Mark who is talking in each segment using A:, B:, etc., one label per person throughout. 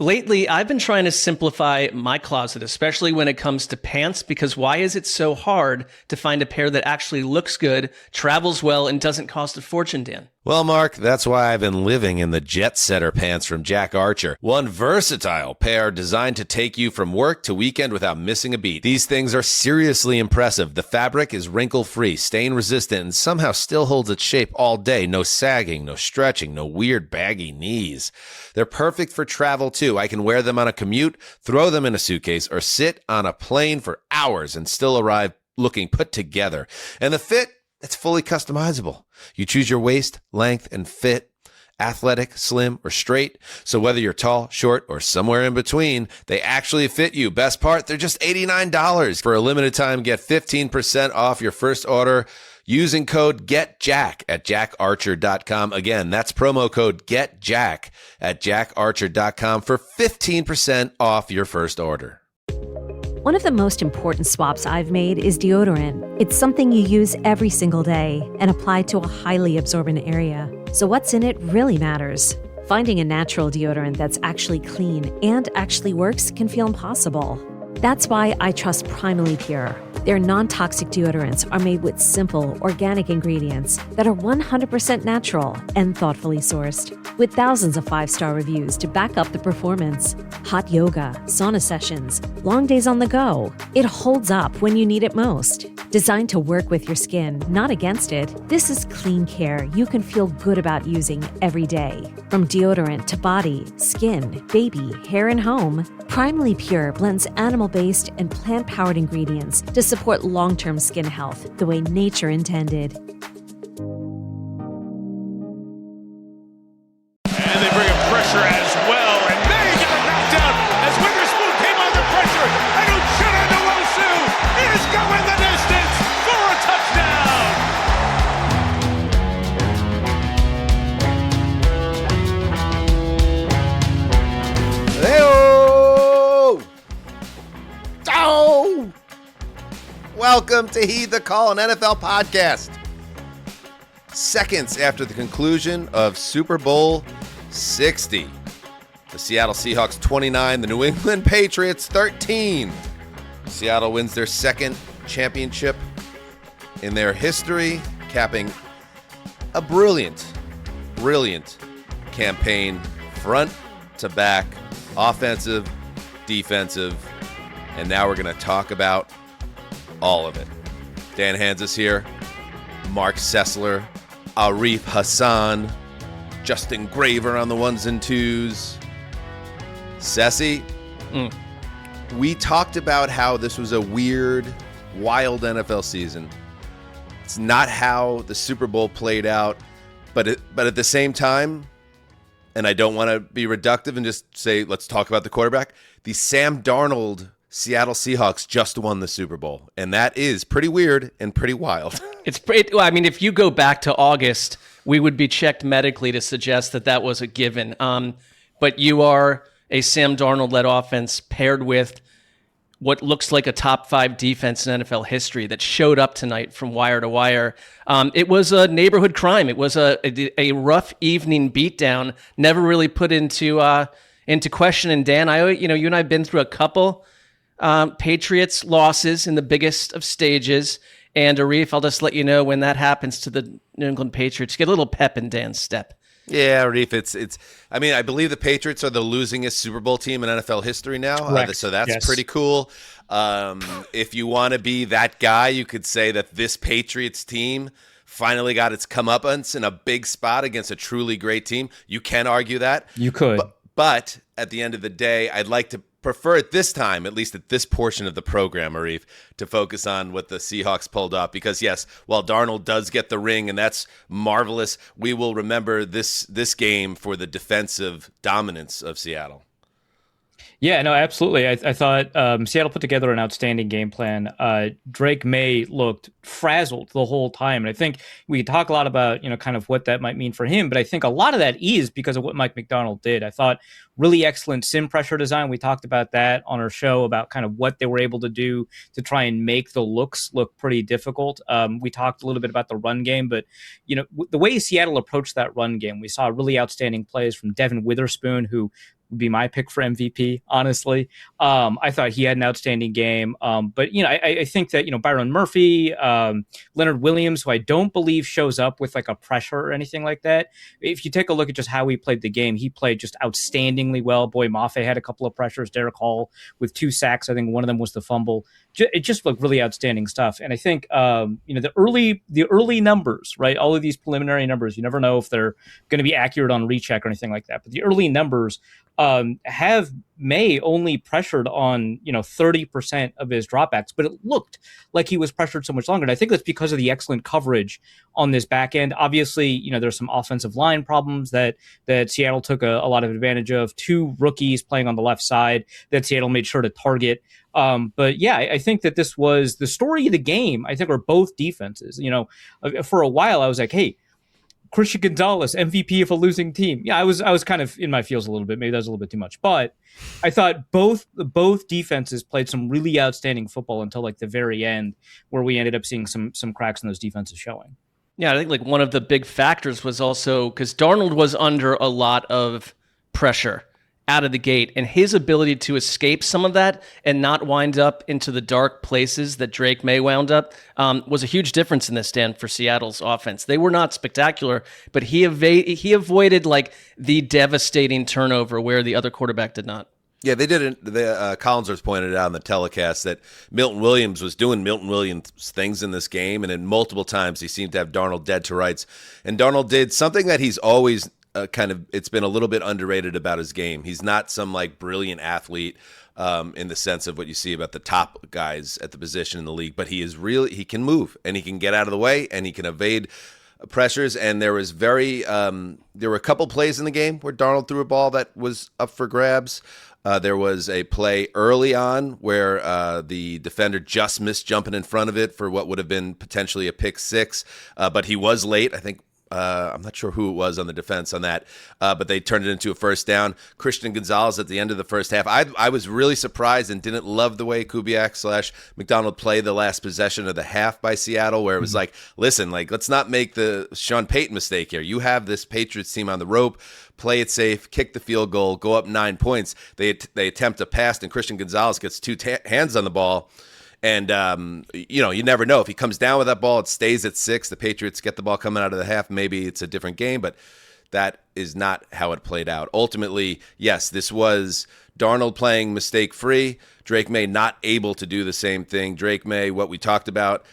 A: Lately, I've been trying to simplify my closet, especially when it comes to pants, because why is it so hard to find a pair that actually looks good, travels well, and doesn't cost a fortune, Dan?
B: Well, Mark, that's why I've been living in the Jet Setter pants from Jack Archer. One versatile pair designed to take you from work to weekend without missing a beat. These things are seriously impressive. The fabric is wrinkle-free, stain-resistant, and somehow still holds its shape all day. No sagging, no stretching, no weird baggy knees. They're perfect for travel, too. I can wear them on a commute, throw them in a suitcase, or sit on a plane for hours and still arrive looking put together. And the fit? It's fully customizable. You choose your waist, length, and fit, athletic, slim, or straight. So whether you're tall, short, or somewhere in between, they actually fit you. Best part, they're just $89. For a limited time, get 15% off your first order using code GETJACK at jackarcher.com. Again, that's promo code GETJACK at jackarcher.com for 15% off your first order.
C: One of the most important swaps I've made is deodorant. It's something you use every single day and apply to a highly absorbent area. So what's in it really matters. Finding a natural deodorant that's actually clean and actually works can feel impossible. That's why I trust Primally Pure. Their non-toxic deodorants are made with simple, organic ingredients that are 100% natural and thoughtfully sourced, with thousands of 5-star reviews to back up the performance. Hot yoga, sauna sessions, long days on the go. It holds up when you need it most. Designed to work with your skin, not against it, this is clean care you can feel good about using every day. From deodorant to body, skin, baby, hair, and home, Primally Pure blends animal-based and plant-powered ingredients to support long-term skin health the way nature intended.
D: And they bring in pressure as well, and they get a knockdown as Witherspoon came under pressure, and Uchenna Nwosu is going the distance for a touchdown!
B: Hey-oh! Oh! Welcome to Heed the Call, an NFL podcast. Seconds after the conclusion of Super Bowl 60. The Seattle Seahawks 29, the New England Patriots 13. Seattle wins their second championship in their history, capping a brilliant campaign, front to back, offensive, defensive, and now we're going to talk about all of it. Dan Hanzus here, Marc Sessler, Arif Hasan, Justin Graver on the ones and twos. Sessy, we talked about how this was a weird, wild NFL season. It's not how the Super Bowl played out, but at the same time, and I don't want to be reductive and just say, let's talk about the quarterback. The Sam Darnold Seattle Seahawks just won the Super Bowl, and that is pretty weird and pretty wild.
A: I mean, if you go back to August, we would be checked medically to suggest that was a given. But you are a Sam Darnold-led offense paired with what looks like a top 5 defense in NFL history that showed up tonight from wire to wire. It was a neighborhood crime. It was a rough evening beatdown, never really put into question. And Dan, you and I have been through a couple Patriots losses in the biggest of stages. And Arif, I'll just let you know when that happens to the New England Patriots, get a little pep in Dan's step.
B: Yeah, Arif, I mean, I believe the Patriots are the losingest Super Bowl team in NFL history now. So that's pretty cool. If you want to be that guy, you could say that this Patriots team finally got its comeuppance in a big spot against a truly great team. You can argue that.
E: You could.
B: But at the end of the day, I'd like to prefer at this time, at least at this portion of the program, Arif, to focus on what the Seahawks pulled off. Because, yes, while Darnold does get the ring, and that's marvelous, we will remember this game for the defensive dominance of Seattle.
E: Yeah, no, absolutely. I thought Seattle put together an outstanding game plan. Drake May looked frazzled the whole time. And I think we could talk a lot about, kind of what that might mean for him. But I think a lot of that is because of what Mike McDonald did. I thought really excellent sim pressure design. We talked about that on our show about kind of what they were able to do to try and make the looks look pretty difficult. We talked a little bit about the run game, but, the way Seattle approached that run game, we saw really outstanding plays from Devin Witherspoon, who would be my pick for MVP, honestly. I thought he had an outstanding game. But, I think that, Byron Murphy, Leonard Williams, who I don't believe shows up with like a pressure or anything like that. If you take a look at just how he played the game, he played just outstandingly well. Boy, Mafe had a couple of pressures. Derek Hall with 2 sacks. I think one of them was the fumble. It just looked really outstanding stuff. And I think, the early numbers, right? All of these preliminary numbers, you never know if they're going to be accurate on recheck or anything like that. But the early numbers have May only pressured on 30% of his dropbacks, but it looked like he was pressured so much longer. And I think that's because of the excellent coverage on this back end. Obviously, there's some offensive line problems that Seattle took a lot of advantage of. 2 rookies playing on the left side that Seattle made sure to target. But yeah, I think that this was the story of the game. I think are both defenses. For a while I was like, hey, Christian Gonzalez, MVP of a losing team. Yeah, I was kind of in my feels a little bit. Maybe that was a little bit too much. But I thought both defenses played some really outstanding football until like the very end, where we ended up seeing some cracks in those defenses showing.
A: Yeah, I think like one of the big factors was also because Darnold was under a lot of pressure out of the gate, and his ability to escape some of that and not wind up into the dark places that Drake May wound up was a huge difference in this stand for Seattle's offense. They were not spectacular, but he avoided like the devastating turnover where the other quarterback did not.
B: Yeah, they didn't. Collinsworth pointed out on the telecast that Milton Williams was doing Milton Williams things in this game, and in multiple times he seemed to have Darnold dead to rights. And Darnold did something that he's always it's been a little bit underrated about his game. He's not some like brilliant athlete in the sense of what you see about the top guys at the position in the league, but he can move and he can get out of the way and he can evade pressures. And there were a couple plays in the game where Darnold threw a ball that was up for grabs. There was a play early on where the defender just missed jumping in front of it for what would have been potentially a pick 6, but he was late. I think I'm not sure who it was on the defense on that, but they turned it into a first down. Christian Gonzalez at the end of the first half. I was really surprised and didn't love the way Kubiak/McDonald played the last possession of the half by Seattle, where it was like, listen, like let's not make the Sean Payton mistake here. You have this Patriots team on the rope. Play it safe, kick the field goal, go up 9 points. They attempt a pass, and Christian Gonzalez gets 2 hands on the ball. And, you never know. If he comes down with that ball, it stays at 6. The Patriots get the ball coming out of the half. Maybe it's a different game, but that is not how it played out. Ultimately, yes, this was Darnold playing mistake-free. Drake May not able to do the same thing. Drake May, what we talked about,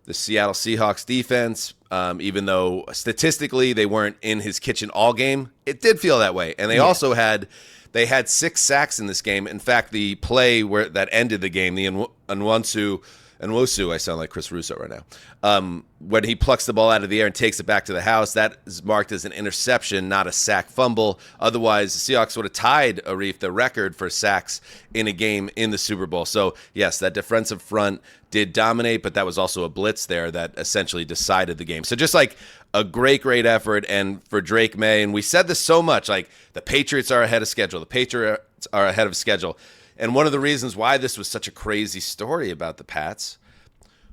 B: the Seattle Seahawks defense, even though statistically they weren't in his kitchen all game, it did feel that way. And they also had 6 sacks in this game. In fact, the play that ended the game, the Nwosu, I sound like Chris Russo right now, when he plucks the ball out of the air and takes it back to the house, that is marked as an interception, not a sack fumble. Otherwise, the Seahawks would have tied, Arif, the record for sacks in a game in the Super Bowl. So, yes, that defensive front did dominate, but that was also a blitz there that essentially decided the game. So just like a great effort, and for Drake May, and we said this so much, like the Patriots are ahead of schedule. The Patriots are ahead of schedule. And one of the reasons why this was such a crazy story about the Pats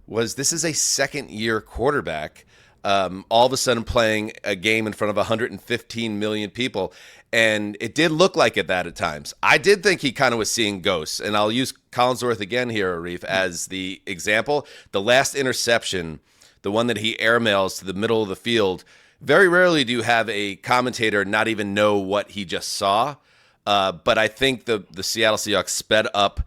B: was this is a second-year quarterback all of a sudden playing a game in front of 115 million people. And it did look like it that at times. I did think he kind of was seeing ghosts. And I'll use Collinsworth again here, Arif, as the example. The last interception, the one that he airmails to the middle of the field, very rarely do you have a commentator not even know what he just saw. But I think the Seattle Seahawks sped up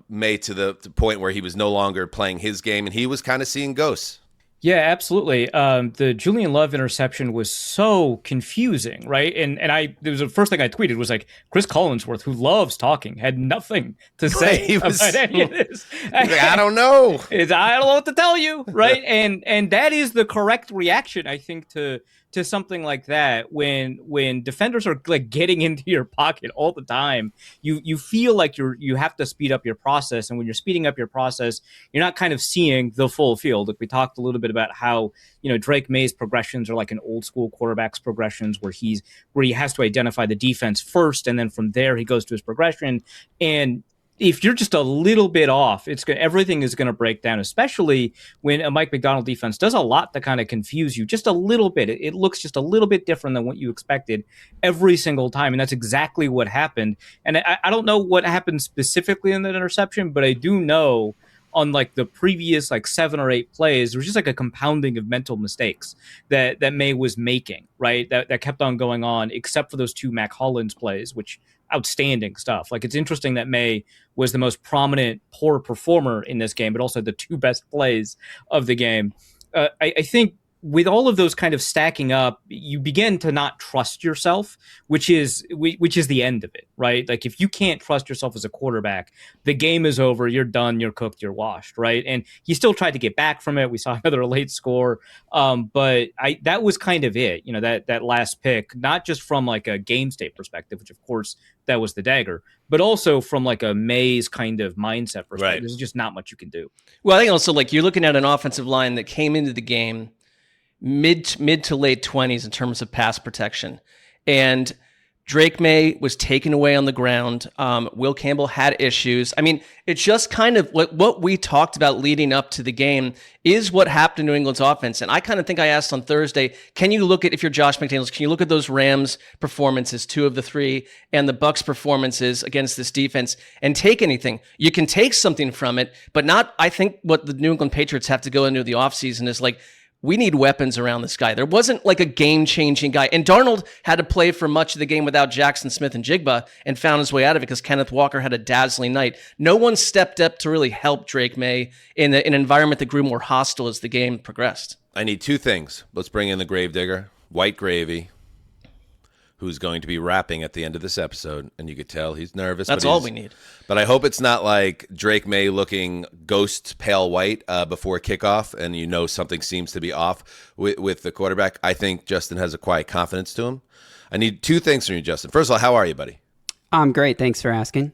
B: May to the point where he was no longer playing his game, and he was kind of seeing ghosts.
E: Yeah, absolutely. The Julian Love interception was so confusing, right? And it was the first thing I tweeted was like, Chris Collinsworth, who loves talking, had nothing to say about any of this.
B: I don't know.
E: I don't know what to tell you, right? and that is the correct reaction, I think, to something like that. When defenders are like getting into your pocket all the time, you feel like you have to speed up your process, and when you're speeding up your process, you're not kind of seeing the full field. Like we talked a little bit about how Drake May's progressions are like an old school quarterback's progressions, where he has to identify the defense first, and then from there he goes to his progression. And if you're just a little bit off, everything is going to break down, especially when a Mike Macdonald defense does a lot to kind of confuse you just a little bit. It looks just a little bit different than what you expected every single time. And that's exactly what happened. And I don't know what happened specifically in that interception, but I do know on like the previous like 7 or 8 plays, there was just like a compounding of mental mistakes that May was making, right? That kept on going on, except for those 2 Mac Hollins plays, which outstanding stuff. Like, it's interesting that May was the most prominent poor performer in this game, but also the 2 best plays of the game. I think with all of those kind of stacking up, you begin to not trust yourself, which is the end of it, right? Like, if you can't trust yourself as a quarterback, the game is over. You're done. You're cooked. You're washed, right? And he still tried to get back from it. We saw another late score, but that was kind of it. You know, that last pick, not just from like a game state perspective, which of course that was the dagger, but also from like a Mays kind of mindset perspective.
B: Right.
E: There's just not much you can do.
A: Well, I think also, like, you're looking at an offensive line that came into the game mid to late 20s in terms of pass protection, and Drake May was taken away on the ground. Will Campbell had issues. I mean, it's just kind of what we talked about leading up to the game is what happened to New England's offense. And I kind of think I asked on Thursday, can you look at, if you're Josh McDaniels, can you look at those Rams performances, 2 of the 3, and the Bucs performances against this defense and take anything? You can take something from it, but not, I think what the New England Patriots have to go into the offseason is like, we need weapons around this guy. There wasn't like a game-changing guy. And Darnold had to play for much of the game without Jackson Smith and Jigba and found his way out of it because Kenneth Walker had a dazzling night. No one stepped up to really help Drake May in an environment that grew more hostile as the game progressed.
B: I need 2 things. Let's bring in the gravedigger, White Gravy, who's going to be rapping at the end of this episode, and you could tell he's nervous.
A: That's all we need.
B: But I hope it's not like Drake May looking ghost pale white before kickoff, and you know something seems to be off with the quarterback. I think Justin has a quiet confidence to him. I need 2 things from you, Justin. First of all, how are you, buddy?
F: I'm great. Thanks for asking.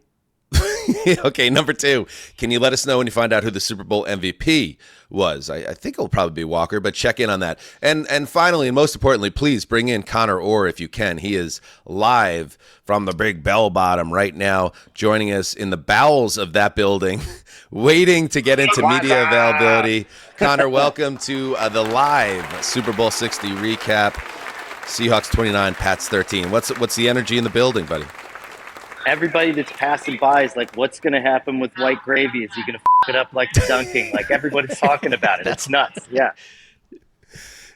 B: Okay, number 2, can you let us know when you find out who the Super Bowl MVP was? I think it'll probably be Walker, but check in on that. And finally, and most importantly, please bring in Conor Orr if you can. He is live from the Big Bell Bottom right now, joining us in the bowels of that building, waiting to get into media availability. Conor, welcome to the live Super Bowl 60 recap. Seahawks 29, Pats 13. What's the energy in the building, buddy?
G: Everybody that's passing by is like, what's going to happen with White Gravy? Is he going to it up like the dunking? Like, everybody's talking about it. It's nuts. Yeah.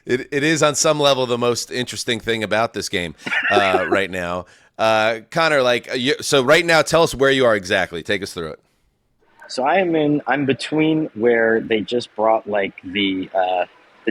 B: It is on some level the most interesting thing about this game right now. Conor, so right now, tell us where you are exactly. Take us through it.
G: So I'm between where they just brought like the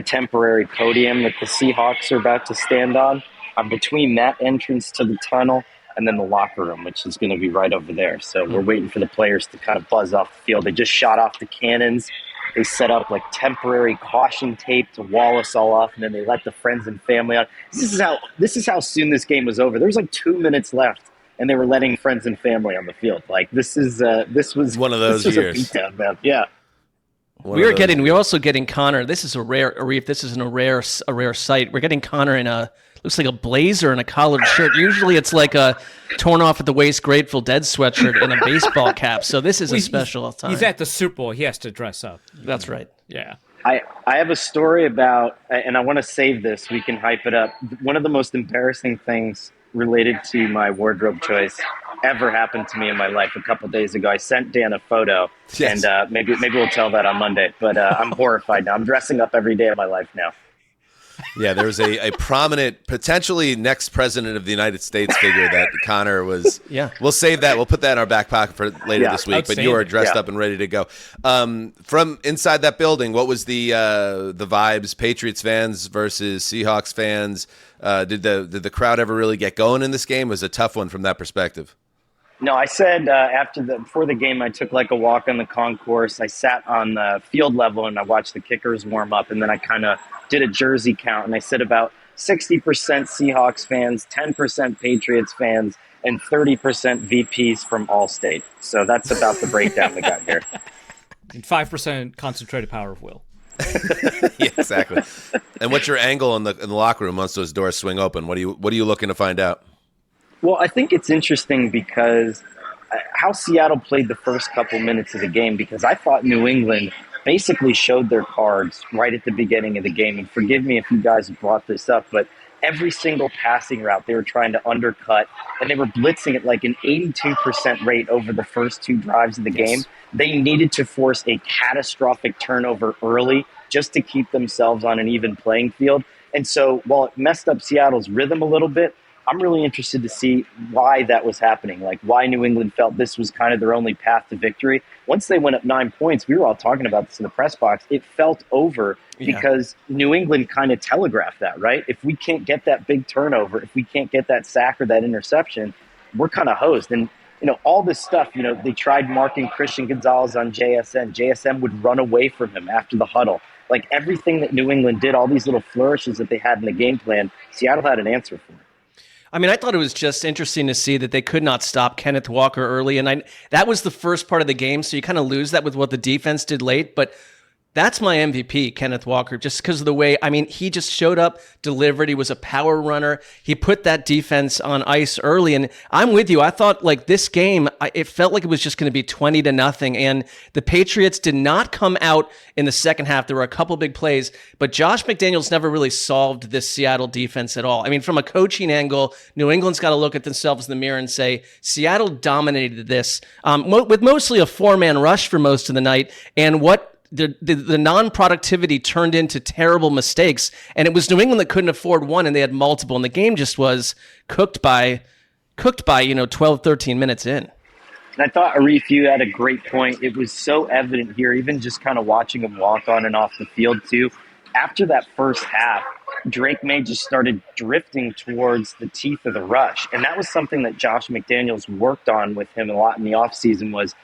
G: temporary podium that the Seahawks are about to stand on. I'm between that entrance to the tunnel and then the locker room, which is going to be right over there. So we're waiting for the players to kind of buzz off the field. They just shot off the cannons. They set up like temporary caution tape to wall us all off, and then they let the friends and family on. This is how soon this game was over. There was like 2 minutes left, and they were letting friends and family on the field. Like, this was
B: one of those years.
G: A beatdown, man. Yeah.
A: We're also getting Conor. This is a rare, Arif. This is a rare sight. We're getting Conor in looks like a blazer and a collared shirt. Usually it's like a torn off at the waist Grateful Dead sweatshirt and a baseball cap. So this is a special time.
E: He's at the Super Bowl. He has to dress up.
A: That's right.
E: Yeah.
G: I have a story about, and I want to save this. We can hype it up. One of the most embarrassing things related to my wardrobe choice ever happened to me in my life a couple days ago. I sent Dan a photo, yes. And maybe we'll tell that on Monday. But I'm horrified now. I'm dressing up every day of my life now.
B: Yeah, there was a prominent, potentially next president of the United States figure that Conor was.
A: Yeah.
B: We'll save that. We'll put that in our back pocket for later this week. But you are dressed up and ready to go. From inside that building, what was the vibes? Patriots fans versus Seahawks fans. Did the crowd ever really get going in this game? It was a tough one from that perspective.
G: No, I said before the game, I took like a walk on the concourse. I sat on the field level and I watched the kickers warm up, and then I kind of did a jersey count, and I said about 60% Seahawks fans, 10% Patriots fans, and 30% VPs from Allstate. So that's about the breakdown we got here.
E: And 5% concentrated power of will.
B: Yeah, exactly. And what's your angle in the locker room once those doors swing open? What are you looking to find out?
G: Well, I think it's interesting because how Seattle played the first couple minutes of the game, because I thought New England basically showed their cards right at the beginning of the game. And forgive me if you guys brought this up, but every single passing route they were trying to undercut, and they were blitzing at like an 82% rate over the first 2 drives of the game. They needed to force a catastrophic turnover early just to keep themselves on an even playing field. And so while it messed up Seattle's rhythm a little bit, I'm really interested to see why that was happening, like why New England felt this was kind of their only path to victory. Once they went up 9 points, we were all talking about this in the press box, it felt over because New England kind of telegraphed that, right? If we can't get that big turnover, if we can't get that sack or that interception, we're kind of hosed. And, all this stuff, they tried marking Christian Gonzalez on JSN. JSN would run away from him after the huddle. Like everything that New England did, all these little flourishes that they had in the game plan, Seattle had an answer for it.
A: I mean, I thought it was just interesting to see that they could not stop Kenneth Walker early, and that was the first part of the game, so you kind of lose that with what the defense did late, but that's my MVP, Kenneth Walker, just because of the way, he just showed up, delivered, he was a power runner, he put that defense on ice early, and I'm with you, I thought like this game, it felt like it was just going to be 20-0, and the Patriots did not come out in the second half. There were a couple big plays, but Josh McDaniels never really solved this Seattle defense at all. I mean, from a coaching angle, New England's got to look at themselves in the mirror and say, Seattle dominated this with mostly a 4-man rush for most of the night, and what the non-productivity turned into terrible mistakes, and it was New England that couldn't afford one, and they had multiple, and the game just was cooked by 12, 13 minutes in.
G: And I thought, Arif, you had a great point. It was so evident here, even just kind of watching him walk on and off the field too. After that first half, Drake May just started drifting towards the teeth of the rush, and that was something that Josh McDaniels worked on with him a lot in the offseason was,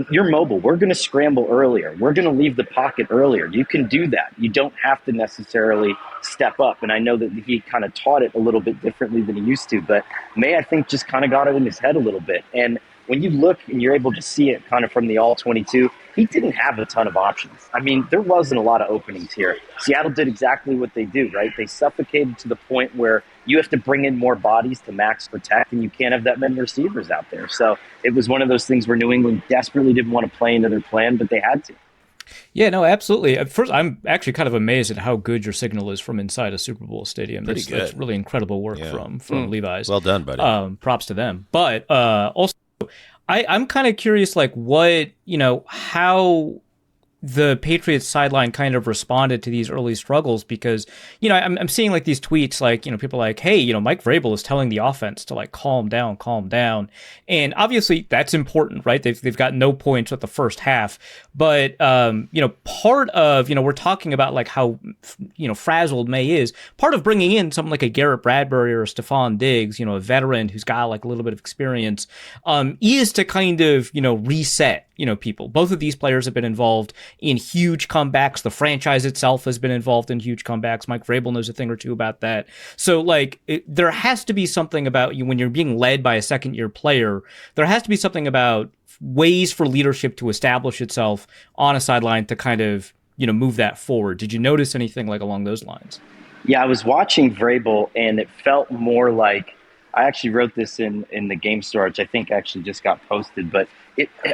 G: you're mobile. We're going to scramble earlier. We're going to leave the pocket earlier. You can do that. You don't have to necessarily step up. And I know that he kind of taught it a little bit differently than he used to. But May, I think, just kind of got it in his head a little bit. And when you look and you're able to see it kind of from the all-22, he didn't have a ton of options. I mean, there wasn't a lot of openings here. Seattle did exactly what they do, right? They suffocated to the point where you have to bring in more bodies to max protect, and you can't have that many receivers out there. So it was one of those things where New England desperately didn't want to play into their plan, but they had to.
E: Yeah, no, absolutely. At first, I'm actually kind of amazed at how good your signal is from inside a Super Bowl stadium. That's really incredible work from Levi's.
B: Well done, buddy.
E: Props to them. But also, I'm kind of curious, like what, how the Patriots sideline kind of responded to these early struggles, because, I'm seeing like these tweets, like, people like, hey, Mike Vrabel is telling the offense to like, calm down. And obviously that's important, right? They've got no points with the first half, but, part of, we're talking about like how, frazzled May is. Part of bringing in someone like a Garrett Bradbury or a Stephon Diggs, a veteran who's got like a little bit of experience, is to kind of, reset, people. Both of these players have been involved in huge comebacks. The franchise itself has been involved in huge comebacks. Mike Vrabel knows a thing or two about that. So, like, there has to be something about you when you're being led by a second-year player. There has to be something about ways for leadership to establish itself on a sideline to kind of, move that forward. Did you notice anything like along those lines?
G: Yeah, I was watching Vrabel, and it felt more like, I actually wrote this in the game store, which I think actually just got posted, but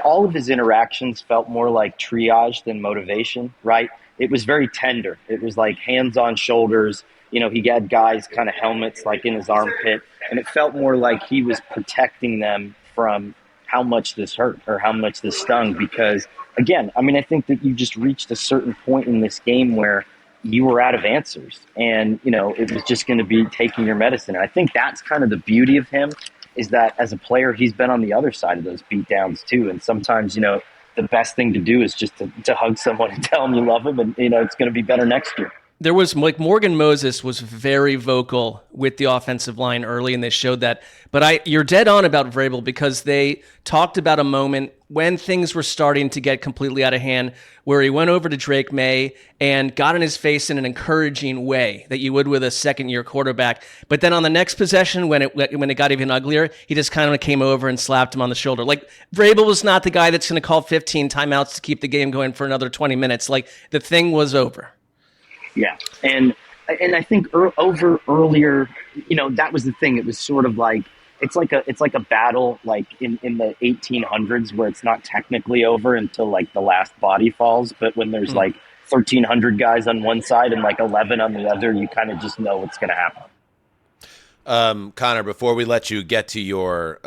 G: all of his interactions felt more like triage than motivation, right? It was very tender. It was like hands on shoulders. He had guys kind of helmets like in his armpit, and it felt more like he was protecting them from how much this hurt or how much this stung. Because, again, I think that you just reached a certain point in this game where you were out of answers, and, it was just going to be taking your medicine. And I think that's kind of the beauty of him, is that as a player, he's been on the other side of those beatdowns too. And sometimes, the best thing to do is just to hug someone and tell them you love them, and, it's going to be better next year.
A: There was, like, Morgan Moses was very vocal with the offensive line early, and they showed that. But you're dead on about Vrabel, because they talked about a moment when things were starting to get completely out of hand where he went over to Drake May and got in his face in an encouraging way that you would with a second-year quarterback. But then on the next possession, when it got even uglier, he just kind of came over and slapped him on the shoulder. Like, Vrabel was not the guy that's going to call 15 timeouts to keep the game going for another 20 minutes. Like, the thing was over.
G: Yeah, and I think over earlier, that was the thing. It was sort of like it's like a battle like in the 1800s where it's not technically over until like the last body falls, but when there's like 1,300 guys on one side and like 11 on the other, you kind of just know what's going to happen.
B: Conor, before we let you get to your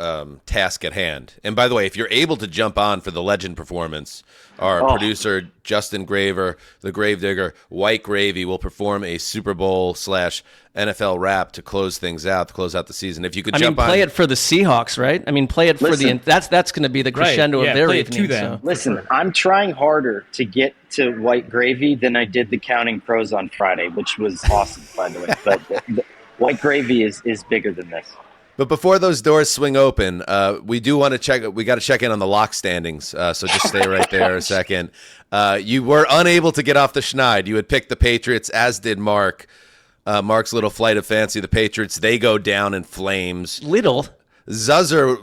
B: task at hand, and by the way, if you're able to jump on for the legend performance, our producer, Justin Graver, the Gravedigger, White Gravy, will perform a Super Bowl / NFL rap to close things out, to close out the season. If you could jump on.
A: Play it for the Seahawks, right? I mean, play it for that's going to be the crescendo of their evening. So.
G: Listen, I'm trying harder to get to White Gravy than I did the Counting Crows on Friday, which was awesome, by the way. But White Gravy is bigger than this.
B: But before those doors swing open, we do want to check. We got to check in on the lock standings. So just stay right there a second. You were unable to get off the schneid. You had picked the Patriots, as did Mark. Mark's little flight of fancy. The Patriots, they go down in flames.
A: Little.
B: Zuzzer,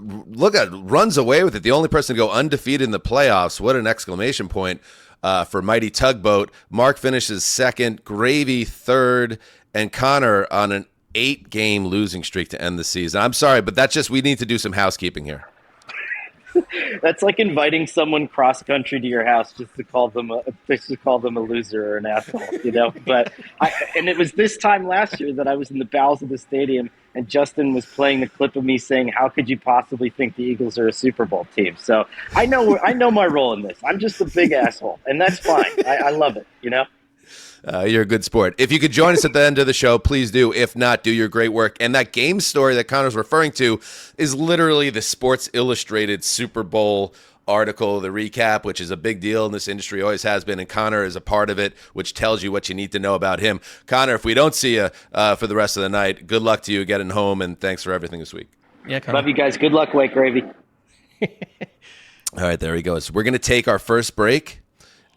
B: runs away with it. The only person to go undefeated in the playoffs. What an exclamation point for Mighty Tugboat. Mark finishes second, Gravy third, and Conor on an 8-game losing streak to end the season. I'm sorry, but that's just, we need to do some housekeeping here.
G: That's like inviting someone cross country to your house just to call them a loser or an asshole, you know. But and it was this time last year that I was in the bowels of the stadium, and Justin was playing the clip of me saying, "How could you possibly think the Eagles are a Super Bowl team?" So I know my role in this. I'm just a big asshole, and that's fine. I love it, you know.
B: You're a good sport. If you could join us at the end of the show, please do. If not, do your great work. And that game story that Conor's referring to is literally the Sports Illustrated Super Bowl article, the recap, which is a big deal in this industry, always has been, and Conor is a part of it, which tells you what you need to know about him. Conor, if we don't see you for the rest of the night, good luck to you getting home, and thanks for everything this week.
A: Yeah, Conor.
G: Love you guys. Good luck, White Gravy.
B: All right, there he goes. We're going to take our first break.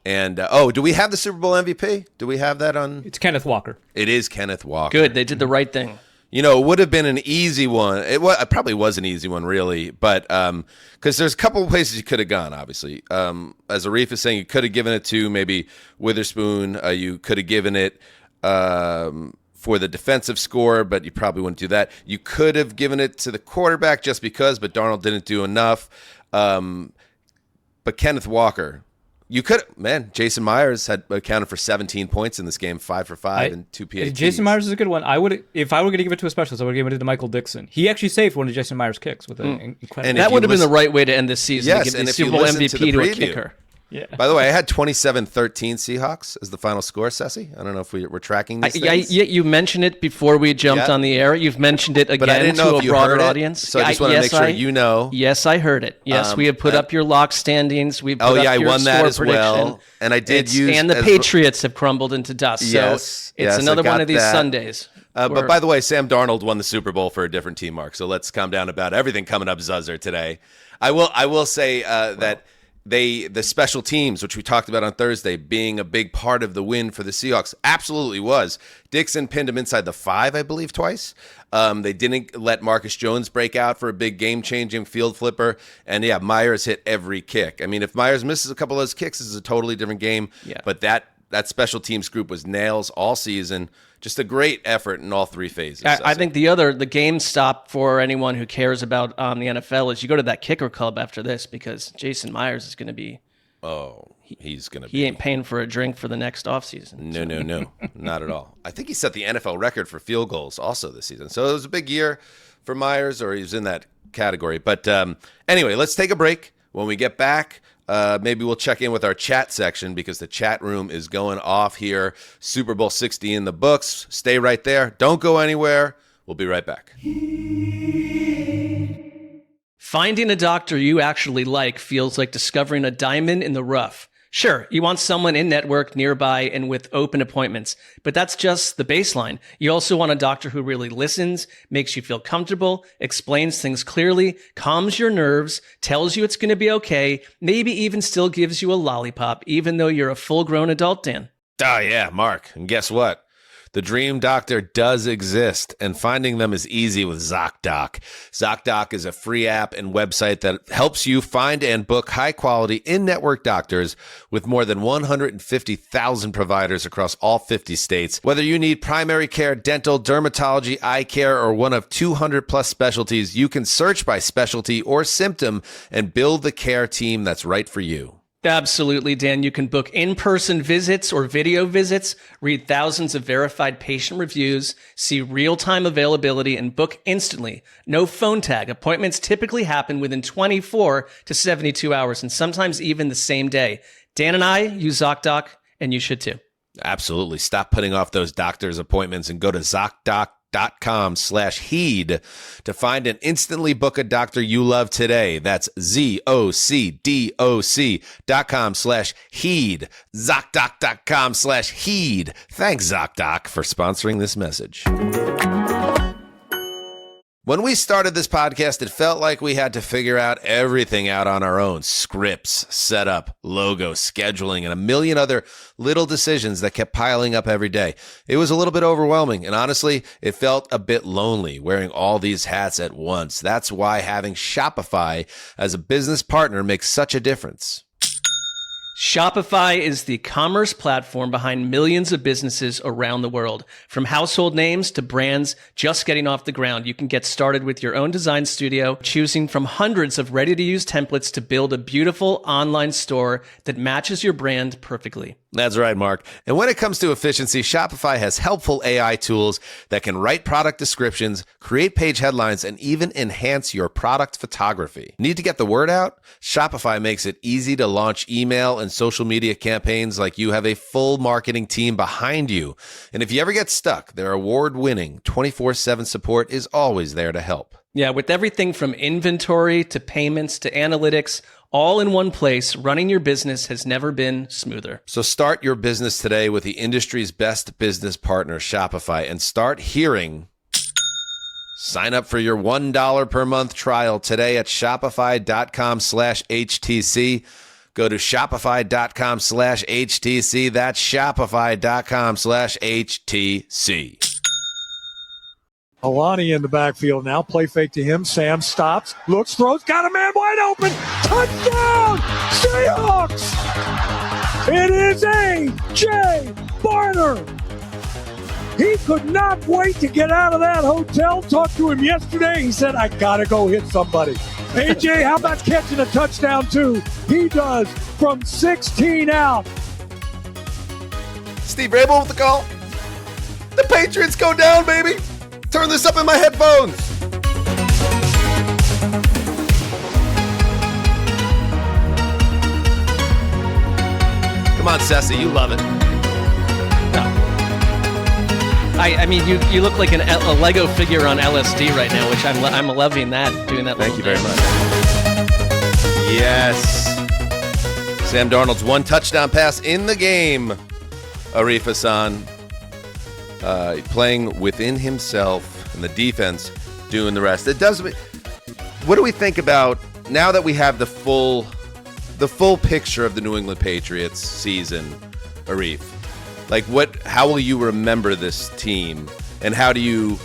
B: And, do we have the Super Bowl MVP? Do we have that on?
E: It's Kenneth Walker.
B: It is Kenneth Walker.
A: Good. They did the right thing.
B: You know, it would have been an easy one. It probably was an easy one, really. But because there's a couple of places you could have gone, obviously. As Arif is saying, you could have given it to maybe Witherspoon. You could have given it for the defensive score, but you probably wouldn't do that. You could have given it to the quarterback just because, but Darnold didn't do enough. But Kenneth Walker... You could, man. Jason Myers had accounted for 17 points in this game, 5 for 5 and 2 PATs.
E: Jason Myers is a good one. If I were going to give it to a specialist, I would have given it to Michael Dixon. He actually saved one of Jason Myers' kicks with an incredible.
A: That would have been the right way to end this season.
B: Yes,
A: to give
B: and
A: the
B: if you
A: Super Bowl
B: listen to the
A: MVP to a
B: preview.
A: kicker.
E: Yeah.
B: By the way, I had 27-13 Seahawks as the final score, Ceci. I don't know if we're tracking these things.
A: You mentioned it before we jumped on the air. You've mentioned it
B: But I
A: again
B: didn't know
A: to
B: if
A: a
B: you
A: broader
B: heard it,
A: audience.
B: so I just want to make sure you know.
A: Yes, I heard it. Yes, we have put up your lock standings. We've put up
B: I
A: your
B: won that
A: score
B: as
A: prediction.
B: well. And I did use...
A: And the Patriots have crumbled into dust.
B: Yes,
A: so
B: yes,
A: it's another
B: I got
A: one of these
B: that.
A: Sundays.
B: But by the way, Sam Darnold won the Super Bowl for a different team, Mark. So let's calm down about everything coming up Zuzzer today. I will say that the special teams, which we talked about on Thursday, being a big part of the win for the Seahawks, absolutely was. Dixon pinned him inside the 5, I believe, twice. They didn't let Marcus Jones break out for a big game-changing field flipper. And, yeah, Myers hit every kick. I mean, if Myers misses a couple of those kicks, this is a totally different game.
A: Yeah.
B: But that special teams group was nails all season. Just a great effort in all three phases.
A: I think the game stop for anyone who cares about the NFL is you go to that kicker club after this because Jason Myers is going to be.
B: Oh, he's going to be.
A: He ain't paying for a drink for the next offseason.
B: No, not at all. I think he set the NFL record for field goals also this season. So it was a big year for Myers, or he was in that category. But anyway, let's take a break. When we get back, maybe we'll check in with our chat section because the chat room is going off here. Super Bowl 60 in the books. Stay right there. Don't go anywhere. We'll be right back.
A: Finding a doctor you actually like feels like discovering a diamond in the rough. Sure, you want someone in-network, nearby, and with open appointments, but that's just the baseline. You also want a doctor who really listens, makes you feel comfortable, explains things clearly, calms your nerves, tells you it's going to be okay, maybe even still gives you a lollipop, even though you're a full-grown adult, Dan.
B: Oh, yeah, Mark. And guess what? The dream doctor does exist, and finding them is easy with ZocDoc. ZocDoc is a free app and website that helps you find and book high-quality in-network doctors with more than 150,000 providers across all 50 states. Whether you need primary care, dental, dermatology, eye care, or one of 200-plus specialties, you can search by specialty or symptom and build the care team that's right for you.
A: Absolutely, Dan. You can book in-person visits or video visits, read thousands of verified patient reviews, see real-time availability, and book instantly. No phone tag. Appointments typically happen within 24 to 72 hours, and sometimes even the same day. Dan and I use ZocDoc, and you should too.
B: Absolutely. Stop putting off those doctor's appointments and go to ZocDoc.com/heed to find and instantly book a doctor you love today. That's ZocDoc.com/heed. ZocDoc.com/heed. Thanks, ZocDoc, for sponsoring this message. When we started this podcast, it felt like we had to figure out everything out on our own. Scripts, setup, logo, scheduling, and a million other little decisions that kept piling up every day. It was a little bit overwhelming, and honestly, it felt a bit lonely wearing all these hats at once. That's why having Shopify as a business partner makes such a difference.
A: Shopify is the commerce platform behind millions of businesses around the world. From household names to brands just getting off the ground, you can get started with your own design studio, choosing from hundreds of ready-to-use templates to build a beautiful online store that matches your brand perfectly.
B: That's right, Mark. And when it comes to efficiency, Shopify has helpful AI tools that can write product descriptions, create page headlines, and even enhance your product photography. Need to get the word out? Shopify makes it easy to launch email and social media campaigns like you have a full marketing team behind you. And if you ever get stuck, their award-winning 24/7 support is always there to help.
A: Yeah, with everything from inventory to payments to analytics, all in one place, running your business has never been smoother.
B: So start your business today with the industry's best business partner, Shopify, and start hearing. Sign up for your $1 per month trial today at shopify.com/HTC. Go to shopify.com/HTC. That's shopify.com/HTC.
H: Alani in the backfield now. Play fake to him. Sam stops, looks, throws, got a man wide open. Touchdown, Seahawks! It is A.J. Barner. He could not wait to get out of that hotel. Talked to him yesterday. He said, I got to go hit somebody. A.J., how about catching a touchdown too? He does from 16 out.
B: Steve Rabel with the call. The Patriots go down, baby. Turn this up in my headphones. Come on, Sessy, you love it.
A: No. I mean, you look like a Lego figure on LSD right now, which I'm loving that, doing that.
B: Thank you very much. Yes. Sam Darnold's one touchdown pass in the game. Arif Hasan playing within himself, and the defense doing the rest. What do we think about now that we have the full picture of the New England Patriots season, Arif? Like, how will you remember this team, and how do you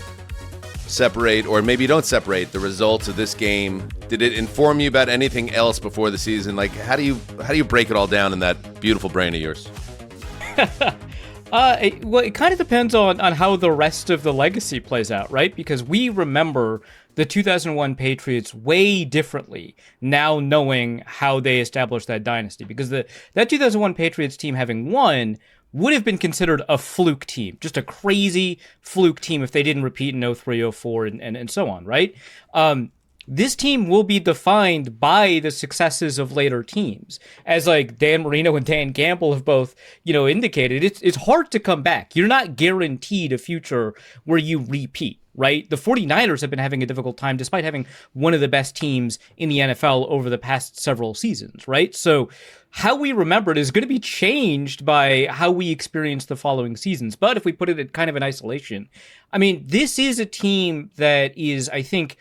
B: separate, or maybe you don't separate, the results of this game? Did it inform you about anything else before the season? Like, how do you break it all down in that beautiful brain of yours?
E: It kind of depends on how the rest of the legacy plays out, right? Because we remember the 2001 Patriots way differently now, knowing how they established that dynasty. Because that 2001 Patriots team, having won, would have been considered a fluke team, just a crazy fluke team if they didn't repeat in 03, 04, and so on, right? This team will be defined by the successes of later teams. As like Dan Marino and Dan Campbell have both, indicated, it's hard to come back. You're not guaranteed a future where you repeat, right? The 49ers have been having a difficult time despite having one of the best teams in the NFL over the past several seasons, right? So how we remember it is going to be changed by how we experience the following seasons. But if we put it kind of in isolation, I mean, this is a team that is, I think,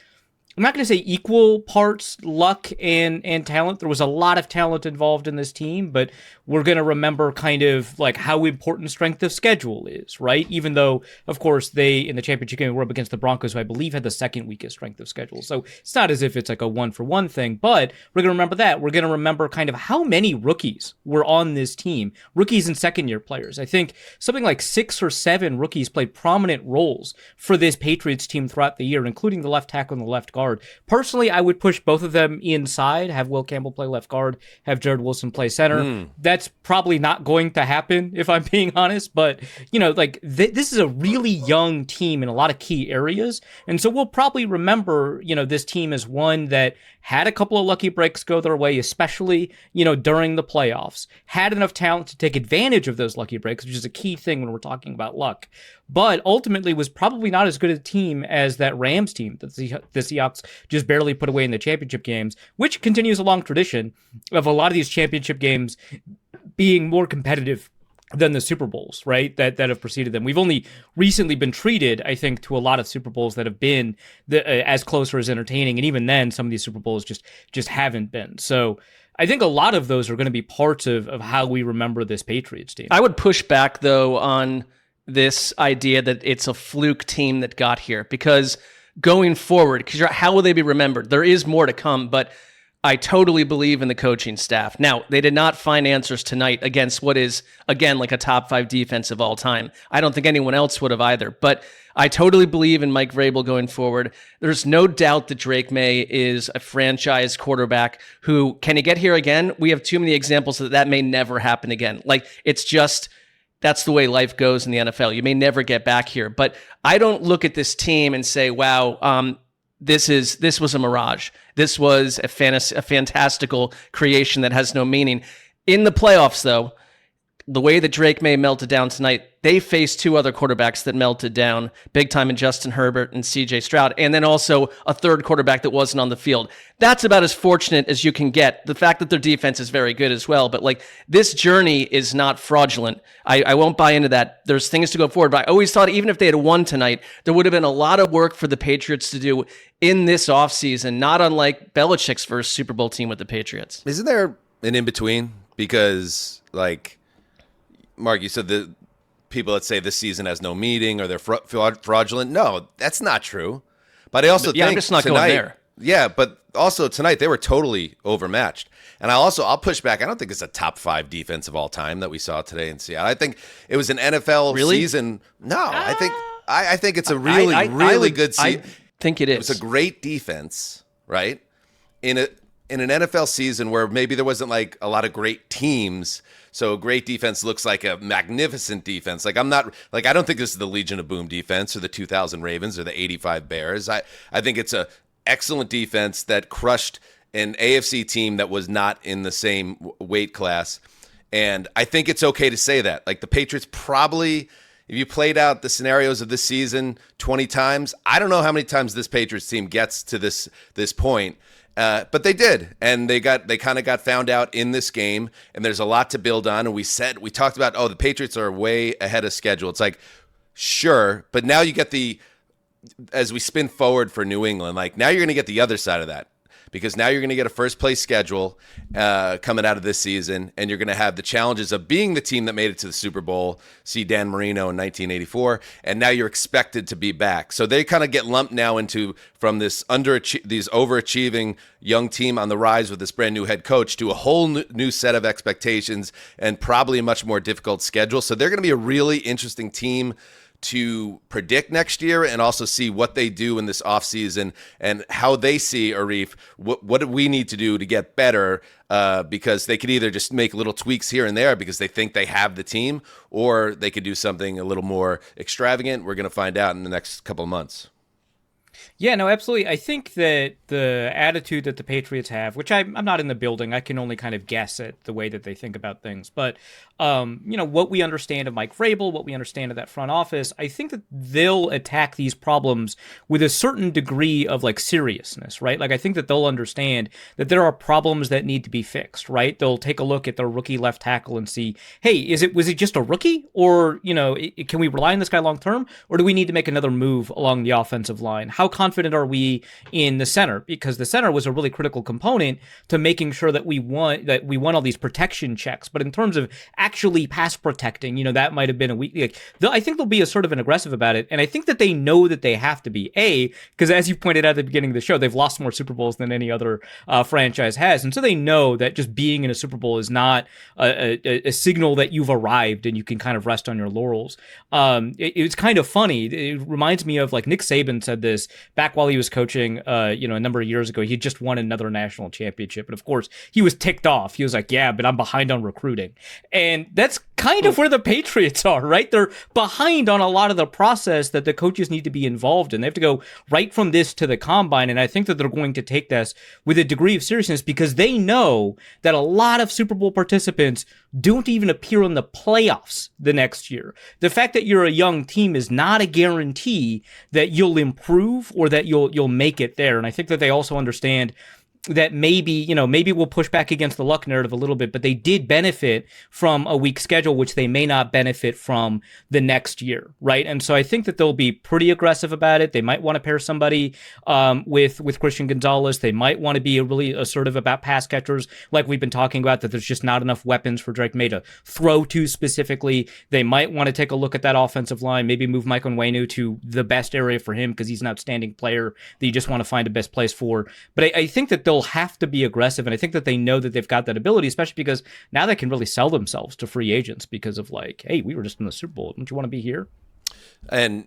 E: I'm not going to say equal parts luck and talent. There was a lot of talent involved in this team, but we're going to remember kind of like how important strength of schedule is, right? Even though, of course, they, in the championship game, were up against the Broncos, who I believe had the second weakest strength of schedule. So it's not as if it's like a one-for-one thing, but we're going to remember that. We're going to remember kind of how many rookies were on this team, rookies and second-year players. I think something like 6 or 7 rookies played prominent roles for this Patriots team throughout the year, including the left tackle and the left guard. Personally, I would push both of them inside, have Will Campbell play left guard, have Jared Wilson play center. That's probably not going to happen, if I'm being honest, but, you know, like, this is a really young team in a lot of key areas, and so we'll probably remember, you know, this team as one that had a couple of lucky breaks go their way, especially, you know, during the playoffs, had enough talent to take advantage of those lucky breaks, which is a key thing when we're talking about luck, but ultimately was probably not as good a team as that Rams team that the Seahawks just barely put away in the championship games, which continues a long tradition of a lot of these championship games being more competitive than the Super Bowls, right? That have preceded them. We've only recently been treated, I think, to a lot of Super Bowls that have been as close or as entertaining, and even then, some of these Super Bowls just haven't been. So I think a lot of those are going to be parts of how we remember this Patriots team.
A: I would push back, though, on this idea that it's a fluke team that got here, because going forward, because how will they be remembered? There is more to come, but I totally believe in the coaching staff. Now, they did not find answers tonight against what is, again, like a top 5 defense of all time. I don't think anyone else would have either, but I totally believe in Mike Vrabel going forward. There's no doubt that Drake May is a franchise quarterback who, can he get here again? We have too many examples that may never happen again. Like, it's just, that's the way life goes in the NFL. You may never get back here, but I don't look at this team and say, wow, this was a mirage. This was a fantastical creation that has no meaning. In the playoffs, though, the way that Drake May melted down tonight, they faced 2 other quarterbacks that melted down big time in Justin Herbert and CJ Stroud, and then also a third quarterback that wasn't on the field. That's about as fortunate as you can get. The fact that their defense is very good as well, but like, this journey is not fraudulent. I won't buy into that. There's things to go forward, but I always thought even if they had won tonight, there would have been a lot of work for the Patriots to do in this offseason, not unlike Belichick's first Super Bowl team with the Patriots.
B: Isn't there an in-between? Because, like, Mark, you said the people that say this season has no meaning or they're fraudulent. No, that's not true. But I also think
A: I'm just not
B: tonight,
A: going there.
B: Yeah, but also tonight they were totally overmatched. And I'll push back. I don't think it's a top 5 defense of all time that we saw today in Seattle. I think it was an NFL season. No, I think it's a really good season.
A: I think it is.
B: It was a great defense, right? In an NFL season where maybe there wasn't like a lot of great teams. So a great defense looks like a magnificent defense. Like, I don't think this is the Legion of Boom defense or the 2000 Ravens or the 85 Bears. I think it's a excellent defense that crushed an AFC team that was not in the same weight class. And I think it's okay to say that. Like, the Patriots probably, if you played out the scenarios of this season 20 times, I don't know how many times this Patriots team gets to this point. But they did, and they kind of got found out in this game, and there's a lot to build on. And we talked about, the Patriots are way ahead of schedule. It's like, sure, but now you get as we spin forward for New England, like, now you're going to get the other side of that. Because now you're going to get a first-place schedule coming out of this season, and you're going to have the challenges of being the team that made it to the Super Bowl, see Dan Marino in 1984, and now you're expected to be back. So they kind of get lumped now from this these overachieving young team on the rise with this brand-new head coach to a whole new set of expectations and probably a much more difficult schedule. So they're going to be a really interesting team to predict next year and also see what they do in this offseason and how they see, Arif, what do we need to do to get better, because they could either just make little tweaks here and there because they think they have the team, or they could do something a little more extravagant. We're going to find out in the next couple of months.
E: Yeah, no, absolutely. I think that the attitude that the Patriots have, which I'm not in the building, I can only kind of guess at the way that they think about things. But, what we understand of Mike Vrabel, what we understand of that front office, I think that they'll attack these problems with a certain degree of like seriousness, right? Like, I think that they'll understand that there are problems that need to be fixed, right? They'll take a look at their rookie left tackle and see, hey, was it just a rookie? Or, can we rely on this guy long term? Or do we need to make another move along the offensive line? How how confident are we in the center? Because the center was a really critical component to making sure that we won all these protection checks. But in terms of actually pass protecting, that might have been a weak. I think they'll be a sort of an aggressive about it, and I think that they know that they have to be because as you pointed out at the beginning of the show, they've lost more Super Bowls than any other franchise has, and so they know that just being in a Super Bowl is not a signal that you've arrived and you can kind of rest on your laurels. It's kind of funny. It reminds me of Nick Saban said this back while he was coaching, a number of years ago. He just won another national championship, and of course he was ticked off. He was like, "Yeah, but I'm behind on recruiting," and that's kind of where the Patriots are, right? They're behind on a lot of the process that the coaches need to be involved in. They have to go right from this to the combine, and I think that they're going to take this with a degree of seriousness because they know that a lot of Super Bowl participants don't even appear in the playoffs the next year. The fact that you're a young team is not a guarantee that you'll improve or that you'll make it there. And I think that they also understand that maybe we'll push back against the luck narrative a little bit, but they did benefit from a weak schedule, which they may not benefit from the next year, right? And so I think that they'll be pretty aggressive about it. They might want to pair somebody with Christian Gonzalez. They might want to be really assertive about pass catchers, like we've been talking about, that there's just not enough weapons for Drake May to throw to specifically. They might want to take a look at that offensive line, maybe move Mike Onwenu to the best area for him because he's an outstanding player that you just want to find a best place for. But I think that they'll have to be aggressive, and I think that they know that they've got that ability, especially because now they can really sell themselves to free agents because of hey, we were just in the Super Bowl. Don't you want to be here?
B: And,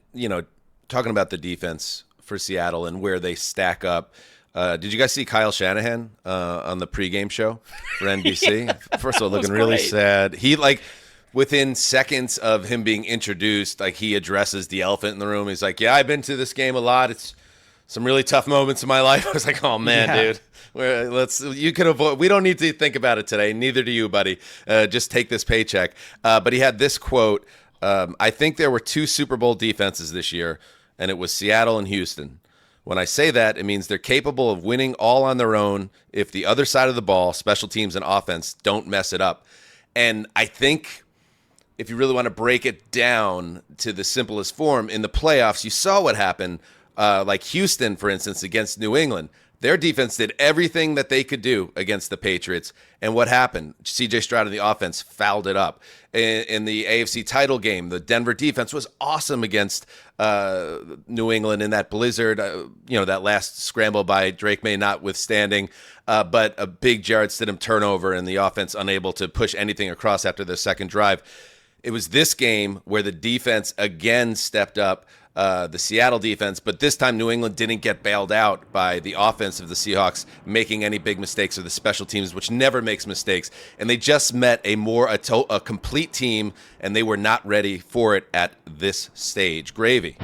B: talking about the defense for Seattle and where they stack up, did you guys see Kyle Shanahan on the pregame show for NBC?
E: Yeah,
B: first of all, looking really sad. He, within seconds of him being introduced, he addresses the elephant in the room. He's like, yeah, I've been to this game a lot. It's some really tough moments in my life. I was like, oh, man, dude. You can avoid. We don't need to think about it today. Neither do you, buddy. Just take this paycheck. But he had this quote. I think there were two Super Bowl defenses this year, and it was Seattle and Houston. When I say that, it means they're capable of winning all on their own if the other side of the ball, special teams and offense, don't mess it up. And I think if you really want to break it down to the simplest form, in the playoffs, you saw what happened. Like Houston, for instance, against New England. Their defense did everything that they could do against the Patriots. And what happened? C.J. Stroud and the offense fouled it up. In the AFC title game, the Denver defense was awesome against New England in that blizzard, that last scramble by Drake May notwithstanding. But a big Jarrett Stidham turnover and the offense unable to push anything across after their second drive. It was this game where the defense again stepped up. The Seattle defense, but this time New England didn't get bailed out by the offense of the Seahawks making any big mistakes, or the special teams, which never makes mistakes. And they just met a complete team, and they were not ready for it at this stage. Gravy.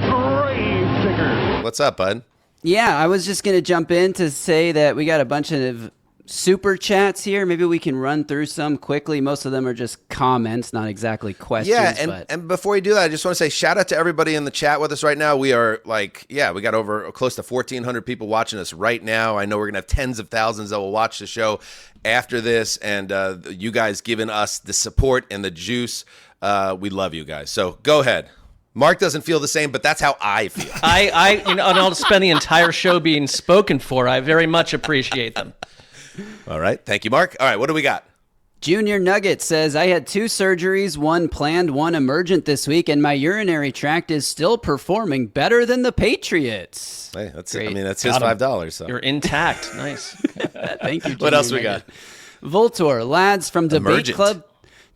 B: What's up, bud?
F: Yeah, I was just going to jump in to say that we got a bunch of super chats here. Maybe we can run through some quickly. Most of them are just comments, not exactly questions.
B: Yeah, and before we do that, I just want to say shout out to everybody in the chat with us right now. We are we got over close to 1,400 people watching us right now. I know we're going to have tens of thousands that will watch the show after this, and you guys giving us the support and the juice. We love you guys. So go ahead. Mark doesn't feel the same, but that's how I feel.
A: And I'll spend the entire show being spoken for. I very much appreciate them.
B: All right. Thank you, Mark. All right. What do we got?
F: Junior Nugget says, I had 2 surgeries, one planned, one emergent this week, and my urinary tract is still performing better than the Patriots.
B: Hey, that's it. I mean, that's his $5. So.
A: You're intact. Nice.
F: Thank you, Junior
B: What else we
F: Nugget.
B: got?
F: Voltor, lads, from Debate
B: Emergent.
F: Club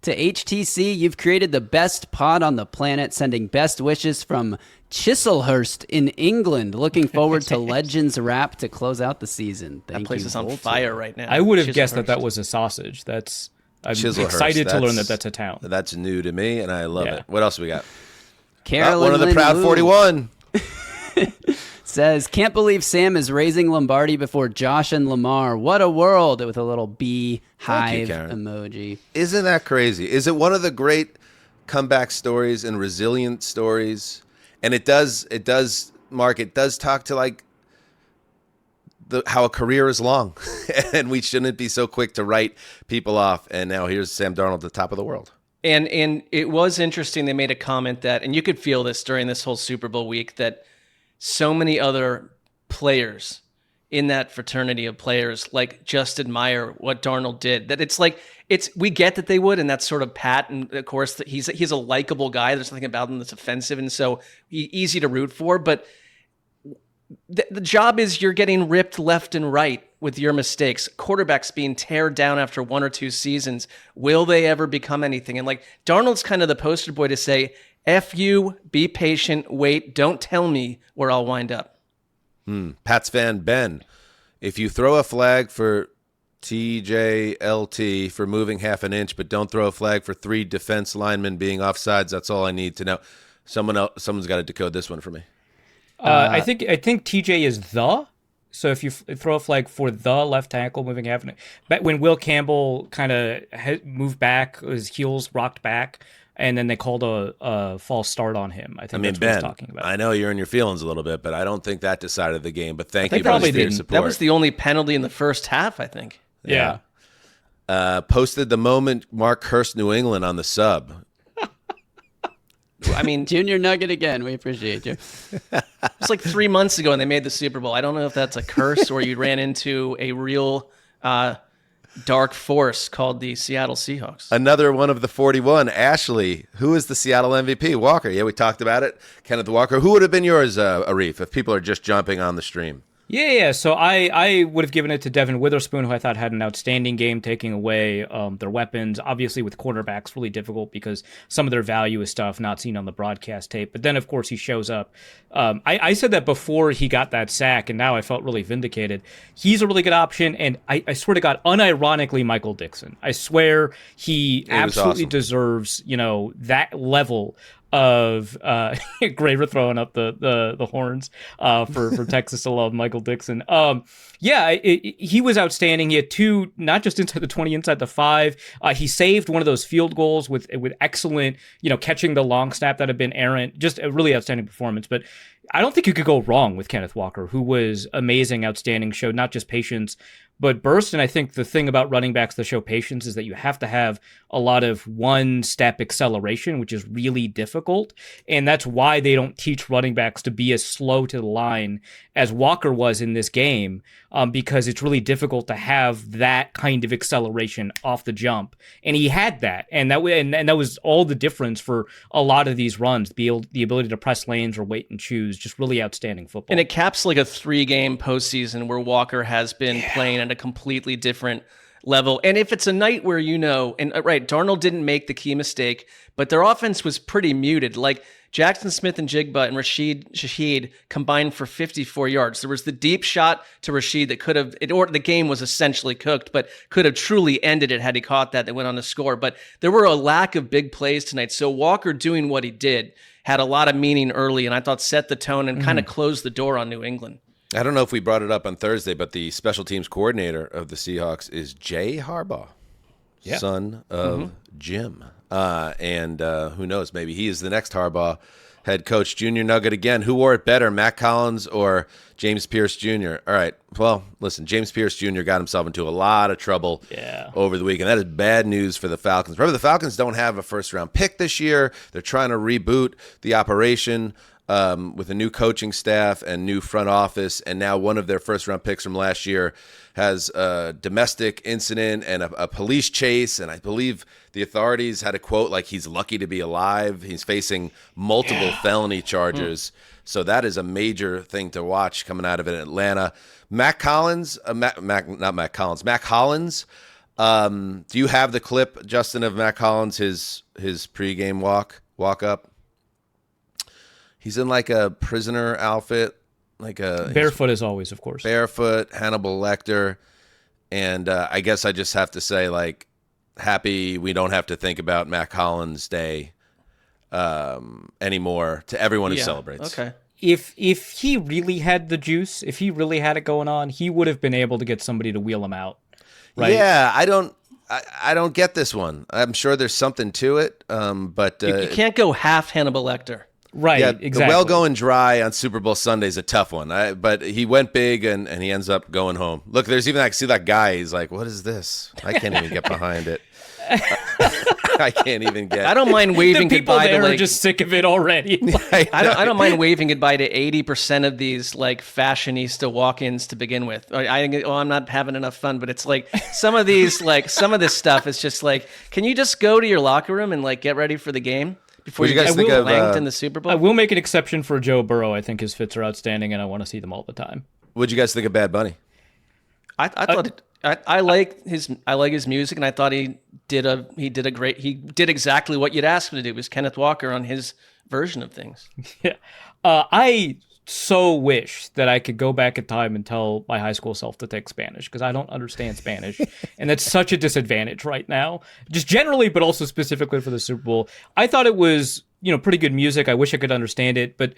F: to HTC, you've created the best pod on the planet, sending best wishes from Chislehurst in England. Looking forward to Legends Rap to close out the season. Thank
A: That place
F: you,
A: is on
F: Voltor.
A: fire right now.
E: I would have guessed
A: Chislehurst.
E: that was a sausage. I'm
B: Chislehurst.
E: excited to learn that that's a town.
B: That's new to me, and I love
E: Yeah.
B: it. What else we got?
F: Carolyn
B: One of the
F: Lynn
B: proud
F: Wu
B: 41.
F: says, can't believe Sam is raising Lombardi before Josh and Lamar. What a world, with a little beehive
B: Karen.
F: emoji.
B: Isn't that crazy? Is it one of the great comeback stories and resilient stories? And it does, Mark, it does talk to how a career is long, and we shouldn't be so quick to write people off. And now here's Sam Darnold at the top of the world.
A: And it was interesting. They made a comment that, and you could feel this during this whole Super Bowl week, that so many other players in that fraternity of players like just admire what Darnold did, that we get that they would, and that's sort of pat, and of course that he's a likable guy. There's nothing about him that's offensive, and so easy to root for. But the job is you're getting ripped left and right with your mistakes. Quarterbacks being teared down after 1 or 2 seasons. Will they ever become anything? And like Darnold's kind of the poster boy to say, F you, be patient, wait, don't tell me where I'll wind up.
B: Pats fan Ben, if you throw a flag for TJLT for moving half an inch, but don't throw a flag for 3 defense linemen being offsides, that's all I need to know. Someone's got to decode this one for me.
E: I think TJ is the. So if you throw a flag for the left tackle moving half an inch, but when Will Campbell kind of moved back, his heels rocked back, and then they called a false start on him. I think that's what he's talking about.
B: I know you're in your feelings a little bit, but I don't think that decided the game. But thank you for
E: probably
B: your
E: didn't.
B: support.
A: That was the only penalty in the first half, I think.
E: Yeah.
B: Posted the moment Mark cursed New England on the sub.
A: I mean,
F: Junior Nugget again. We appreciate you.
A: it was like 3 months ago, and they made the Super Bowl. I don't know if that's a curse or you ran into a real dark force called the Seattle Seahawks.
B: Another one of the 41, Ashley. Who is the Seattle MVP? Walker. Yeah, we talked about it. Kenneth Walker. Who would have been yours, Arif, if people are just jumping on the stream?
E: Yeah. So I would have given it to Devin Witherspoon, who I thought had an outstanding game, taking away their weapons. Obviously, with quarterbacks, really difficult because some of their value is stuff not seen on the broadcast tape. But then, of course, he shows up. I said that before he got that sack, and now I felt really vindicated. He's a really good option, and I swear to God, unironically, Michael Dixon. I swear he absolutely deserves, that level of Graver throwing up the horns for Texas alum Michael Dixon. He was outstanding. He had 2, not just inside the 20, inside the 5. He saved one of those field goals with excellent, catching the long snap that had been errant. Just a really outstanding performance. But I don't think you could go wrong with Kenneth Walker, who was amazing, outstanding, showed not just patience, but burst. And I think the thing about running backs that show patience is that you have to have a lot of one-step acceleration, which is really difficult. And that's why they don't teach running backs to be as slow to the line as Walker was in this game, because it's really difficult to have that kind of acceleration off the jump. And he had that. And that was all the difference for a lot of these runs, the ability to press lanes or wait and choose. Just really outstanding football.
A: And it caps like a 3-game postseason where Walker has been playing at a completely different level. And if it's a night where, Darnold didn't make the key mistake, but their offense was pretty muted. Like Jackson Smith and Jigba and Rashid Shaheed combined for 54 yards. There was the deep shot to Rashid that could have, the game was essentially cooked, but could have truly ended it had he caught that. They went on to score. But there were a lack of big plays tonight. So Walker doing what he did had a lot of meaning early, and I thought set the tone and kind of closed the door on New England.
B: I don't know if we brought it up on Thursday, but the special teams coordinator of the Seahawks is Jay Harbaugh, son of Jim. And who knows, maybe he is the next Harbaugh head coach. Junior Nugget again. Who wore it better, Matt Collins or James Pierce Jr.? All right. Well, listen, James Pierce Jr. got himself into a lot of trouble over the weekend. That is bad news for the Falcons. Remember, the Falcons don't have a first-round pick this year. They're trying to reboot the operation with a new coaching staff and new front office, and now one of their first-round picks from last year has a domestic incident and a police chase, and I believe the authorities had a quote like he's lucky to be alive. He's facing multiple felony charges, so that is a major thing to watch coming out of it in Atlanta. Mac Hollins, do you have the clip, Justin, of Mac Hollins, his pregame walk up? He's in like a prisoner outfit, like a
E: barefoot as always, of course.
B: Barefoot, Hannibal Lecter, and I guess I just have to say, like, happy we don't have to think about Mac Hollins Day anymore to everyone who celebrates.
A: Okay.
E: If he really had the juice, if he really had it going on, he would have been able to get somebody to wheel him out. Right?
B: Yeah, I don't get this one. I'm sure there's something to it, but
A: you can't go half Hannibal Lecter.
E: Right,
B: Yeah,
E: exactly.
B: the well going dry on Super Bowl Sunday is a tough one. But he went big, and he ends up going home. Look, there's even, I see that guy. He's like, what is this? I can't even get behind it. I can't even get.
A: I don't mind waving
E: the people
A: goodbye
E: there
A: to
E: are
A: like.
E: just sick of it already.
A: I don't mind waving goodbye to 80% of these like fashionista walk-ins to begin with. I'm not having enough fun, but it's like some of these some of this stuff is just like, can you just go to your locker room and like get ready for the game before
B: What do
A: you
B: you guys
A: get
B: think of,
A: blanked in the Super Bowl?
E: I will make an exception for Joe Burrow. I think his fits are outstanding, and I want to see them all the time.
B: What'd you guys think of Bad Bunny?
A: I thought I like his music, and I thought he did exactly what you'd ask him to do. It was Kenneth Walker on his version of things.
E: Yeah. I so wish that I could go back in time and tell my high school self to take Spanish, because I don't understand Spanish. And that's such a disadvantage right now, just generally, but also specifically for the Super Bowl. I thought it was, pretty good music. I wish I could understand it, but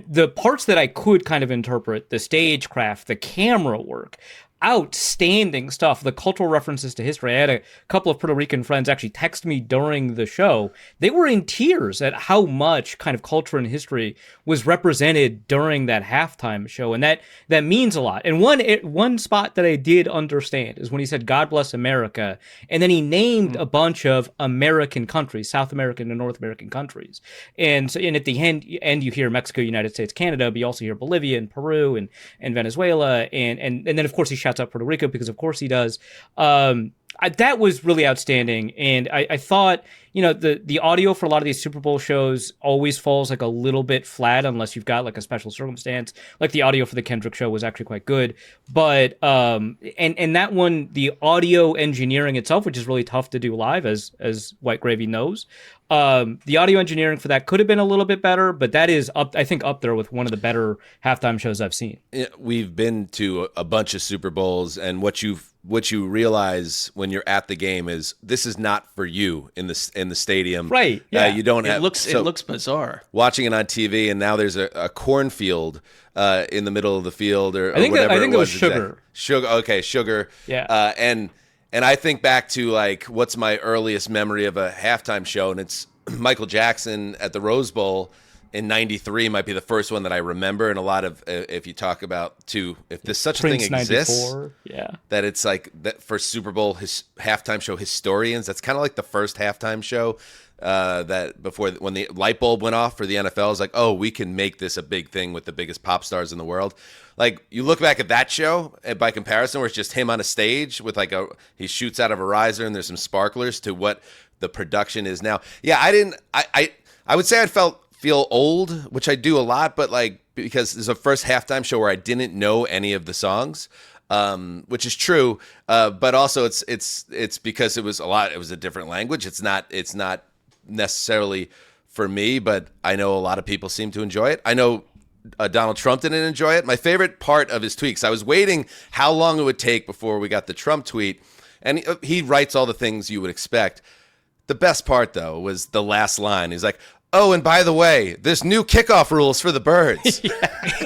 E: the parts that I could kind of interpret, the stagecraft, the camera work, outstanding stuff. The cultural references to history. I had a couple of Puerto Rican friends actually text me during the show. They were in tears at how much kind of culture and history was represented during that halftime show, and that means a lot. And one spot that I did understand is when he said "God bless America," and then he named a bunch of American countries, South American and North American countries. And at the end you hear Mexico, United States, Canada, but you also hear Bolivia and Peru and Venezuela, and then of course he shouts out Puerto Rico, because of course he does. That was really outstanding, and I thought, the audio for a lot of these Super Bowl shows always falls like a little bit flat unless you've got like a special circumstance. Like the audio for the Kendrick show was actually quite good, but and that one, the audio engineering itself, which is really tough to do live, as White Gravy knows. The audio engineering for that could have been a little bit better, but that is up there with one of the better halftime shows I've seen.
B: We've been to a bunch of Super Bowls, and what you realize when you're at the game is this is not for you in the stadium.
E: Right. Yeah.
B: You don't have.
A: It looks bizarre
B: Watching it on TV, and now there's a cornfield in the middle of the field, or
E: I think
B: whatever
E: it was
B: exactly.
E: sugar.
B: Sugar. Okay, sugar.
E: Yeah.
B: And I think back to like what's my earliest memory of a halftime show, and it's Michael Jackson at the Rose Bowl in '93 might be the first one that I remember. And a lot of, if you talk about if there's such
E: Prince,
B: a thing exists,
E: 94, yeah,
B: that it's like that for Super Bowl halftime show historians, that's kind of like the first halftime show that before when the light bulb went off for the NFL is like, oh, we can make this a big thing with the biggest pop stars in the world. Like you look back at that show, and by comparison, where it's just him on a stage with he shoots out of a riser and there's some sparklers, to what the production is now. Yeah, I would say feel old, which I do a lot, but like because there's a first halftime show where I didn't know any of the songs, which is true, but also it's because it was a different language. It's not necessarily for me, but I know a lot of people seem to enjoy it. I know Donald Trump didn't enjoy it. My favorite part of his tweets, I was waiting how long it would take before we got the Trump tweet, and he writes all the things you would expect. The best part, though, was the last line. He's like, oh, and by the way, there's new kickoff rules for the birds.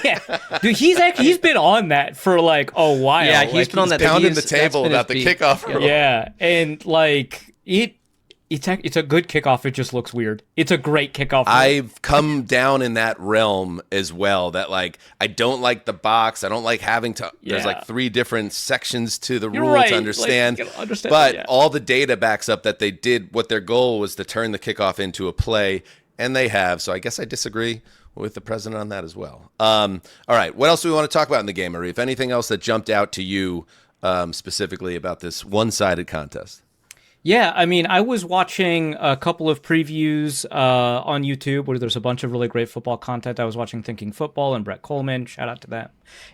E: Yeah. Dude, he's been on that for like a while.
A: Yeah, he's been on that.
B: Pounding the table about the kickoff rule.
E: Yeah, and like it's a good kickoff. It just looks weird. It's a great kickoff.
B: I've come down in that realm as well, that like I don't like the box. I don't like having to there's like 3 different sections to the rule to understand.
E: Like,
B: but all the data backs up that they did what their goal was, to turn the kickoff into a play, and they have. So I guess I disagree with the president on that as well. All right, what else do we want to talk about in the game, Arif? Anything else that jumped out to you specifically about this one-sided contest?
E: Yeah, I mean, I was watching a couple of previews on YouTube where there's a bunch of really great football content. I was watching Thinking Football and Brett Coleman. Shout out to them.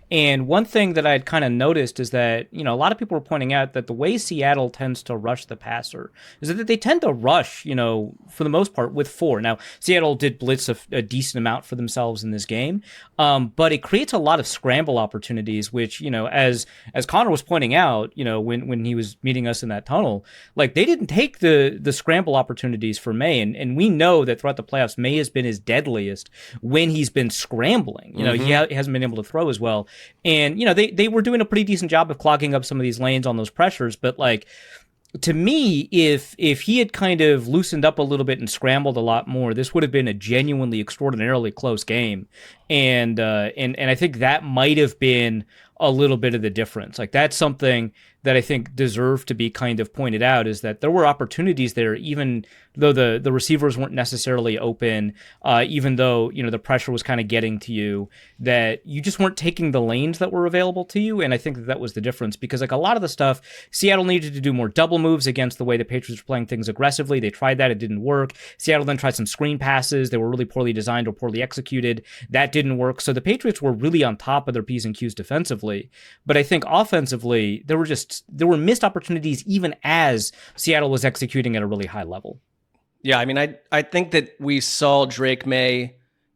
E: And one thing that I'd kind of noticed is that, a lot of people were pointing out that the way Seattle tends to rush the passer is that they tend to rush, for the most part with 4. Now, Seattle did blitz a decent amount for themselves in this game, but it creates a lot of scramble opportunities, which, as Conor was pointing out, when he was meeting us in that tunnel, like they didn't take the scramble opportunities for May. And we know that throughout the playoffs, May has been his deadliest when he's been scrambling. He hasn't been able to throw as well. And, they were doing a pretty decent job of clogging up some of these lanes on those pressures. But like, to me, if he had kind of loosened up a little bit and scrambled a lot more, this would have been a genuinely extraordinarily close game, and I think that might have been a little bit of the difference. Like, that's something that I think deserved to be kind of pointed out, is that there were opportunities there, even though the receivers weren't necessarily open, even though, you know, the pressure was kind of getting to you, that you just weren't taking the lanes that were available to you. And I think that was the difference, because like a lot of the stuff, Seattle needed to do more double moves against the way the Patriots were playing things aggressively. They tried that. It didn't work. Seattle then tried some screen passes. They were really poorly designed or poorly executed. That didn't work. So the Patriots were really on top of their P's and Q's defensively. But I think offensively, there were missed opportunities even as Seattle was executing at a really high level.
A: Yeah, I mean, I think that we saw Drake May,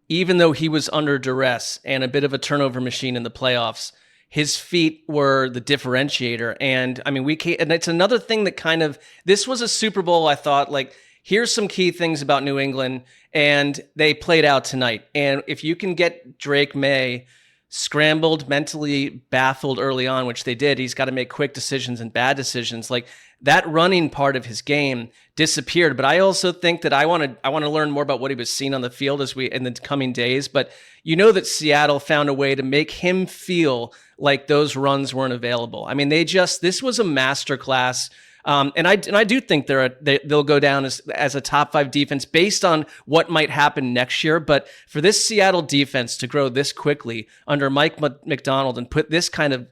A: even though he was under duress and a bit of a turnover machine in the playoffs, his feet were the differentiator. And I mean, and it's another thing that kind of, this was a Super Bowl, I thought, like, here's some key things about New England, and they played out tonight. And if you can get Drake May scrambled, mentally baffled early on, which they did, he's got to make quick decisions and bad decisions. Like, that running part of his game disappeared. But I also think that I want to learn more about what he was seeing on the field in the coming days. But you know that Seattle found a way to make him feel like those runs weren't available. I mean, this was a masterclass. And I do think they'll go down as a top 5 defense based on what might happen next year. But for this Seattle defense to grow this quickly under Mike McDonald and put this kind of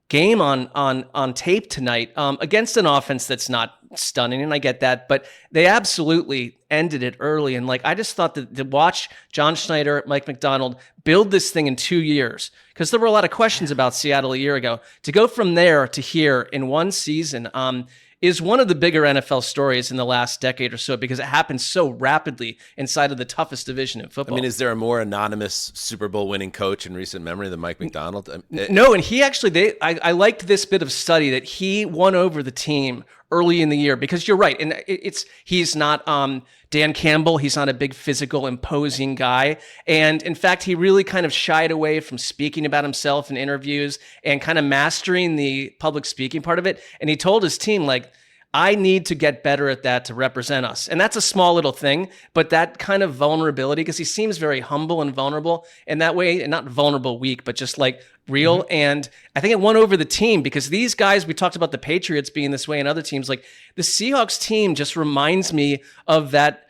A: game on tape tonight against an offense that's not stunning, and I get that, but they absolutely ended it early. And like, I just thought that to watch John Schneider, Mike McDonald build this thing in 2 years, because there were a lot of questions about Seattle a year ago, to go from there to here in one season is one of the bigger NFL stories in the last decade or so, because it happened so rapidly inside of the toughest division in football.
B: I mean, is there a more anonymous Super Bowl winning coach in recent memory than Mike McDonald?
A: No, and he actually, I liked this bit of study that he won over the team early in the year, because you're right. And he's not Dan Campbell. He's not a big physical, imposing guy. And in fact, he really kind of shied away from speaking about himself in interviews and kind of mastering the public speaking part of it. And he told his team, like, I need to get better at that to represent us. And that's a small little thing, but that kind of vulnerability, because he seems very humble and vulnerable in that way, and not vulnerable weak, but just like real. Mm-hmm. And I think it won over the team, because these guys, we talked about the Patriots being this way and other teams, like the Seahawks team just reminds me of that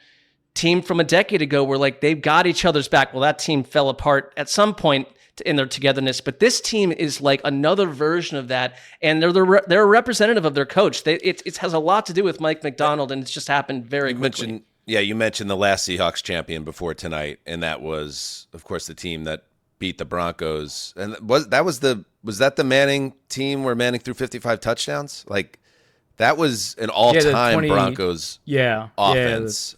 A: team from a decade ago where like they've got each other's back. Well, that team fell apart at some point in their togetherness, but this team is like another version of that, and they're a representative of their coach. It has a lot to do with Mike McDonald, and it's just happened very quickly.
B: You mentioned the last Seahawks champion before tonight, and that was, of course, the team that beat the Broncos. And was that the Manning team where Manning threw 55 touchdowns? Like, that was an all-time Broncos offense.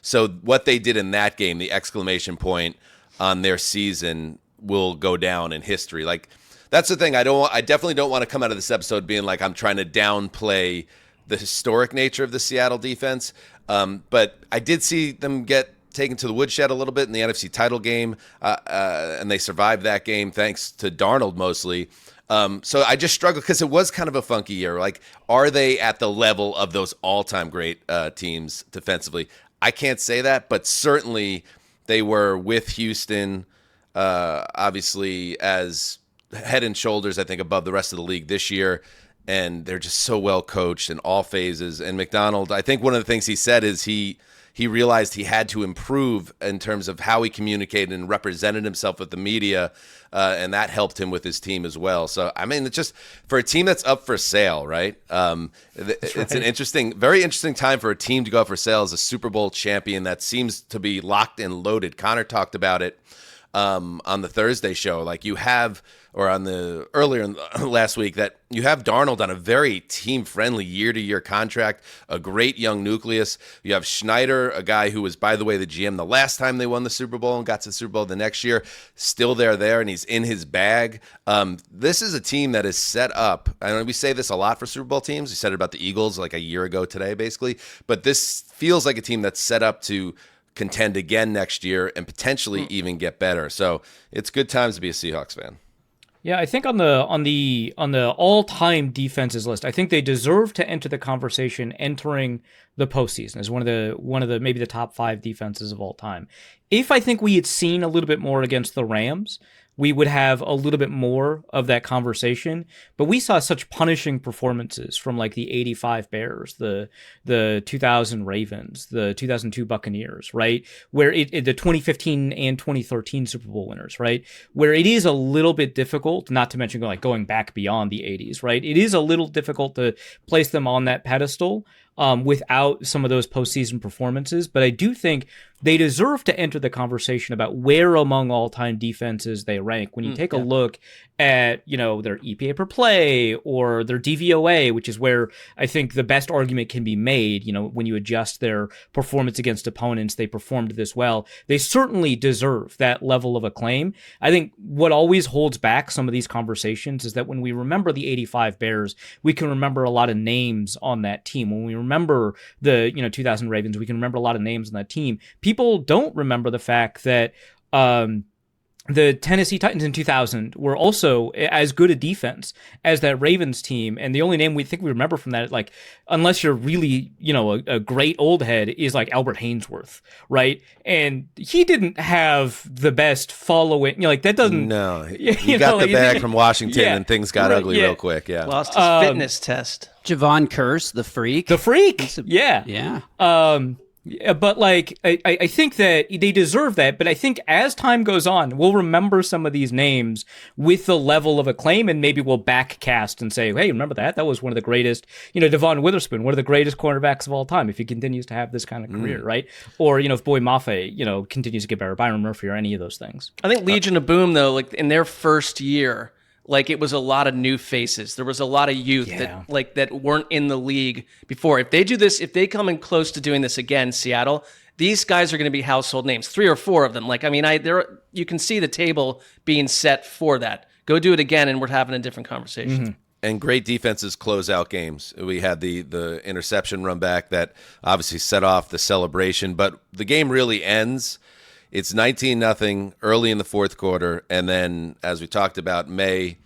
B: So what they did in that game, the exclamation point on their season, will go down in history. Like, that's the thing. I definitely don't want to come out of this episode being like I'm trying to downplay the historic nature of the Seattle defense. But I did see them get taken to the woodshed a little bit in the NFC title game, and they survived that game thanks to Darnold mostly. So I just struggle because it was kind of a funky year. Like, are they at the level of those all-time great teams defensively? I can't say that, but certainly they were with Houston, obviously as head and shoulders, I think, above the rest of the league this year. And they're just so well coached in all phases. And McDonald, I think one of the things he said is he realized he had to improve in terms of how he communicated and represented himself with the media. And that helped him with his team as well. So, I mean, it's just for a team that's up for sale, right? It's an very interesting time for a team to go up for sale as a Super Bowl champion that seems to be locked and loaded. Connor talked about it on the Thursday show, like you have, or on the earlier last week, that you have Darnold on a very team-friendly year-to-year contract, a great young nucleus. You have Schneider, a guy who was, by the way, the GM the last time they won the Super Bowl and got to the Super Bowl the next year, still there, and he's in his bag. This is a team that is set up. I know we say this a lot for Super Bowl teams. We said it about the Eagles like a year ago today, basically. But this feels like a team that's set up to contend again next year and potentially even get better. So it's good times to be a Seahawks fan.
E: Yeah, I think on the all-time defenses list, I think they deserve to enter the conversation entering the postseason as one of the maybe the top 5 defenses of all time. If I think we had seen a little bit more against the Rams, we would have a little bit more of that conversation. But we saw such punishing performances from like the 85 Bears, the 2000 Ravens, the 2002 Buccaneers, right? Where the 2015 and 2013 Super Bowl winners, right? Where it is a little bit difficult, not to mention like going back beyond the 80s, right? It is a little difficult to place them on that pedestal without some of those postseason performances. But I do think they deserve to enter the conversation about where among all-time defenses they rank. When you take a look at, their EPA per play or their DVOA, which is where I think the best argument can be made, when you adjust their performance against opponents, they performed this well. They certainly deserve that level of acclaim. I think what always holds back some of these conversations is that when we remember the 85 Bears, we can remember a lot of names on that team. When we remember the 2000 Ravens, we can remember a lot of names on that team. People don't remember the fact that the Tennessee Titans in 2000 were also as good a defense as that Ravens team. And the only name we remember from that, like, unless you're really, a great old head, is like Albert Hainsworth, right? And he didn't have the best following, that doesn't.
B: No, he got the bag from Washington and things got ugly real quick. Yeah.
A: Lost his fitness test.
F: Javon Curse, the freak.
E: Yeah. Yeah, but I think that they deserve that. But I think as time goes on, we'll remember some of these names with the level of acclaim, and maybe we'll backcast and say, hey, remember that? That was one of the greatest, Devon Witherspoon, one of the greatest cornerbacks of all time, if he continues to have this kind of career, right? Or, if Boy Mafe, continues to get better, Byron Murphy, or any of those things.
A: I think Legion of Boom, though, like in their first year, it was a lot of new faces. There was a lot of youth that weren't in the league before. If they do this, if they come in close to doing this again, Seattle, these guys are going to be household names. 3 or 4 of them. You can see the table being set for that. Go do it again, and we're having a different conversation.
B: Mm-hmm. And great defenses close out games. We had the interception run back that obviously set off the celebration, but the game really ends. It's 19-0 early in the fourth quarter, and then, as we talked about, May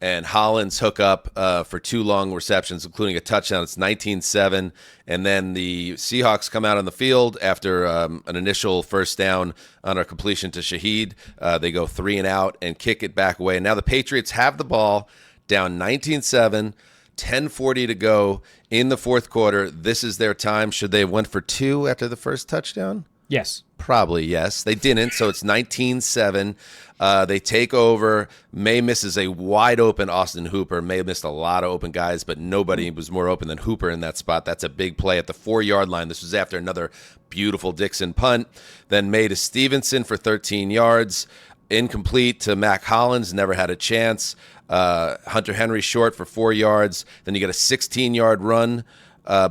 B: and Hollins hook up for 2 long receptions, including a touchdown. It's 19-7, and then the Seahawks come out on the field after an initial first down on a completion to Shaheed. They go 3 and out and kick it back away. Now the Patriots have the ball, down 19-7, 10:40 to go in the fourth quarter. This is their time. Should they have went for 2 after the first touchdown?
E: Yes.
B: Probably, yes. They didn't, so it's 19-7. They take over. May misses a wide-open Austin Hooper. May missed a lot of open guys, but nobody was more open than Hooper in that spot. That's a big play at the 4-yard line. This was after another beautiful Dixon punt. Then May to Stevenson for 13 yards. Incomplete to Mac Hollins. Never had a chance. Hunter Henry short for 4 yards. Then you get a 16-yard run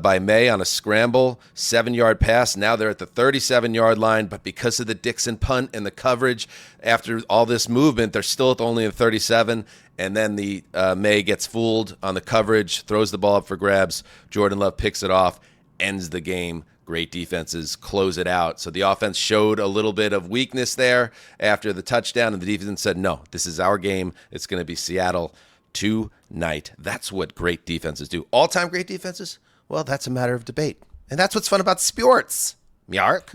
B: by May on a scramble, 7-yard pass. Now they're at the 37-yard line, but because of the Dixon punt and the coverage, after all this movement, they're still at only the 37. And then the May gets fooled on the coverage, throws the ball up for grabs. Jordan Love picks it off, ends the game. Great defenses close it out. So the offense showed a little bit of weakness there after the touchdown, and the defense said, no, this is our game. It's going to be Seattle tonight. That's what great defenses do. All-time great defenses? Well, that's a matter of debate. And that's what's fun about sports. Mark?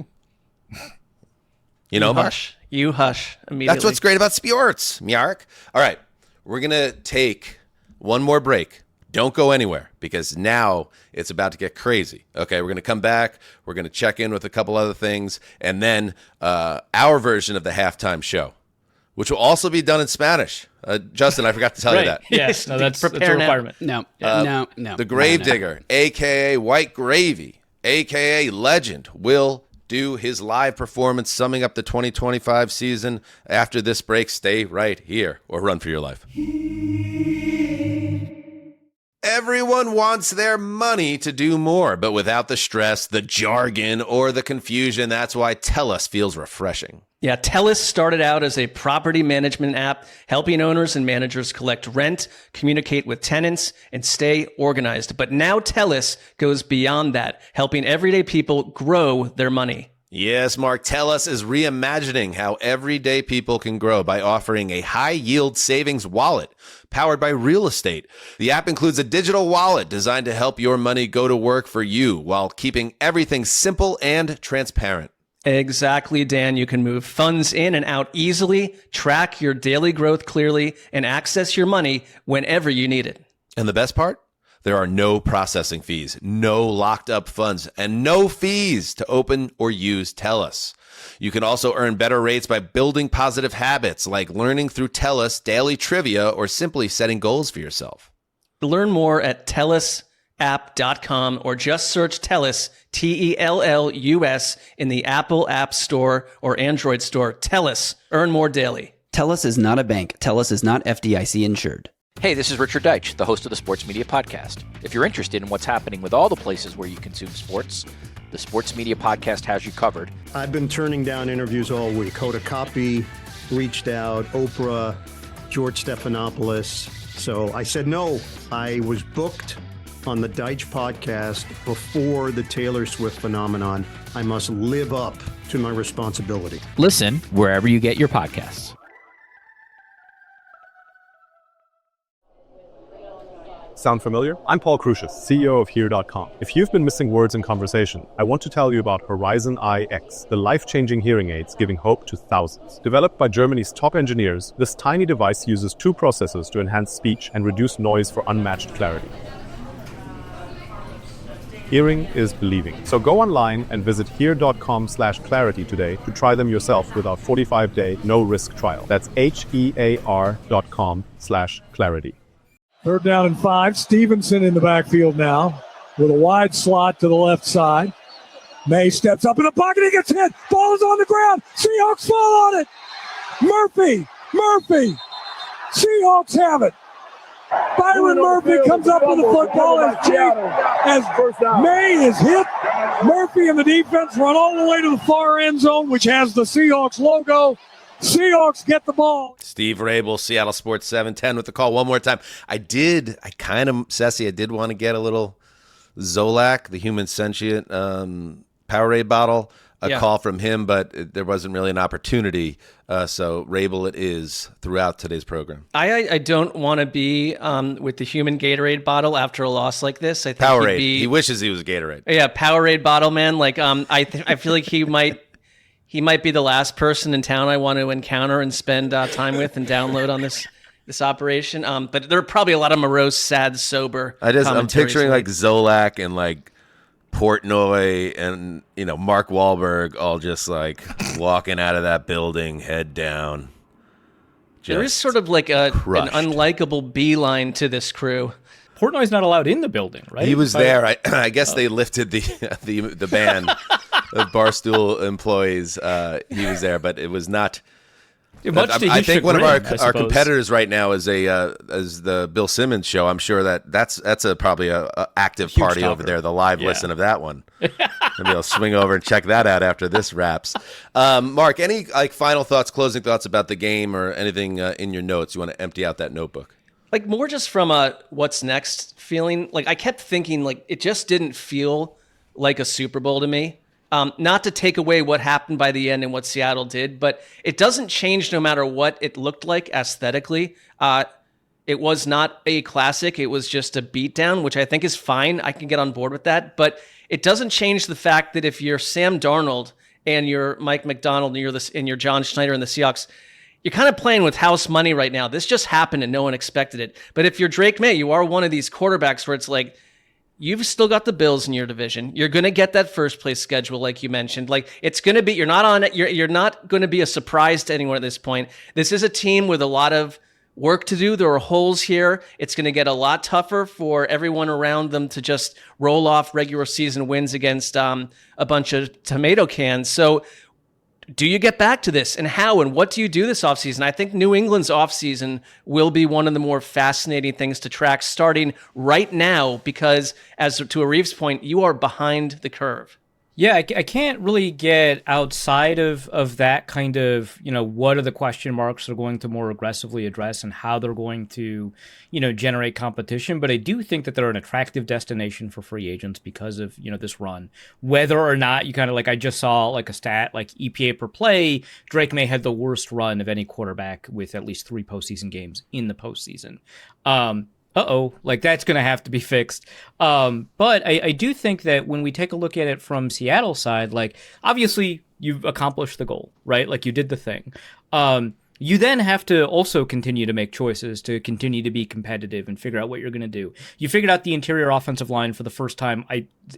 B: Mark?
A: You hush immediately.
B: That's what's great about sports, Mark. All right, we're going to take one more break. Don't go anywhere, because now it's about to get crazy. Okay, we're going to come back. We're going to check in with a couple other things, and then our version of the halftime show, which will also be done in Spanish. Justin, I forgot to tell you that.
E: Yes, no, that's a requirement.
F: No.
B: The Gravedigger, a.k.a. White Gravy, a.k.a. Legend, will do his live performance summing up the 2025 season. After this break, stay right here or run for your life. Everyone wants their money to do more, but without the stress, the jargon, or the confusion. That's why TELUS feels refreshing.
A: Yeah, TELUS started out as a property management app, helping owners and managers collect rent, communicate with tenants, and stay organized. But now TELUS goes beyond that, helping everyday people grow their money.
B: Yes, Mark, TELUS is reimagining how everyday people can grow by offering a high-yield savings wallet powered by real estate. The app includes a digital wallet designed to help your money go to work for you while keeping everything simple and transparent.
A: Exactly, Dan. You can move funds in and out easily, track your daily growth clearly, and access your money whenever you need it.
B: And the best part? There are no processing fees, no locked up funds, and no fees to open or use TELUS. You can also earn better rates by building positive habits like learning through TELUS daily trivia or simply setting goals for yourself.
A: Learn more at telusapp.com or just search TELUS, TELLUS, in the Apple App Store or Android Store. TELUS. Earn more daily.
F: TELUS is not a bank. TELUS is not FDIC insured.
I: Hey, this is Richard Deitch, the host of the Sports Media Podcast. If you're interested in what's happening with all the places where you consume sports, the Sports Media Podcast has you covered.
J: I've been turning down interviews all week. Hoda Kotb reached out, Oprah, George Stephanopoulos. So I said no. I was booked on the Deitch podcast before the Taylor Swift phenomenon. I must live up to my responsibility.
I: Listen wherever you get your podcasts.
K: Sound familiar? I'm Paul Crucius, CEO of Here.com. If you've been missing words in conversation, I want to tell you about Horizon IX, the life-changing hearing aids giving hope to thousands. Developed by Germany's top engineers, this tiny device uses two processors to enhance speech and reduce noise for unmatched clarity. Hearing is believing. So go online and visit Here.com/clarity today to try them yourself with our 45-day no-risk trial. That's HEAR.com/clarity.
H: 3rd down and 5. Stevenson in the backfield now with a wide slot to the left side. May steps up in the pocket. He gets hit. Ball is on the ground. Seahawks fall on it. Murphy. Seahawks have it. Byron Murphy comes up with the football as May is hit. Murphy and the defense run all the way to the far end zone, which has the Seahawks logo. Seahawks get the ball.
B: Steve Rabel, Seattle Sports 710 with the call one more time. I did want to get a little Zolak, the human sentient Powerade bottle, call from him, but there wasn't really an opportunity. So Rabel it is throughout today's program.
A: I don't want to be with the human Gatorade bottle after a loss like this. I think
B: Powerade. He wishes he was a Gatorade.
A: Yeah, Powerade bottle man. Like I feel like he might be the last person in town I want to encounter and spend time with and download on this operation. But there are probably a lot of morose, sad, sober.
B: I'm picturing like Zolak and like Portnoy and Mark Wahlberg all just like walking out of that building, head down.
A: There is sort of like an unlikable beeline to this crew.
E: Portnoy's not allowed in the building, right?
B: He was there. I guess they lifted the ban of Barstool employees. He was there, but it was not. I think one of our competitors right now is the Bill Simmons show. I'm sure that's probably a active party over there. The live listen of that one. Maybe I'll swing over and check that out after this wraps. Mark, any final thoughts, closing thoughts about the game or anything in your notes? You want to empty out that notebook?
A: Like more just from a what's next feeling. Like I kept thinking like it just didn't feel like a Super Bowl to me. Not to take away what happened by the end and what Seattle did, but it doesn't change no matter what it looked like aesthetically. It was not a classic. It was just a beatdown, which I think is fine. I can get on board with that. But it doesn't change the fact that if you're Sam Darnold and you're Mike McDonald and you're John Schneider and the Seahawks, you're kind of playing with house money right now. This just happened and no one expected it. But if you're Drake May, you are one of these quarterbacks where it's like, you've still got the Bills in your division. You're going to get that first place schedule, like you mentioned. Like it's going to be, you're not on it. You're not going to be a surprise to anyone at this point. This is a team with a lot of work to do. There are holes here. It's going to get a lot tougher for everyone around them to just roll off regular season wins against a bunch of tomato cans. So do you get back to this, and how, and what do you do this offseason? I think New England's offseason will be one of the more fascinating things to track starting right now because, as to Arif's point, you are behind the curve.
E: Yeah, I can't really get outside of that kind of, what are the question marks they're going to more aggressively address and how they're going to, generate competition. But I do think that they're an attractive destination for free agents because of, this run. Whether or not you kind of I just saw like a stat, like EPA per play, Drake May had the worst run of any quarterback with at least 3 postseason games in the postseason. That's going to have to be fixed. But I do think that when we take a look at it from Seattle's side, obviously you've accomplished the goal, right? You did the thing. You then have to also continue to make choices to continue to be competitive and figure out what you're going to do. You figured out the interior offensive line for the first time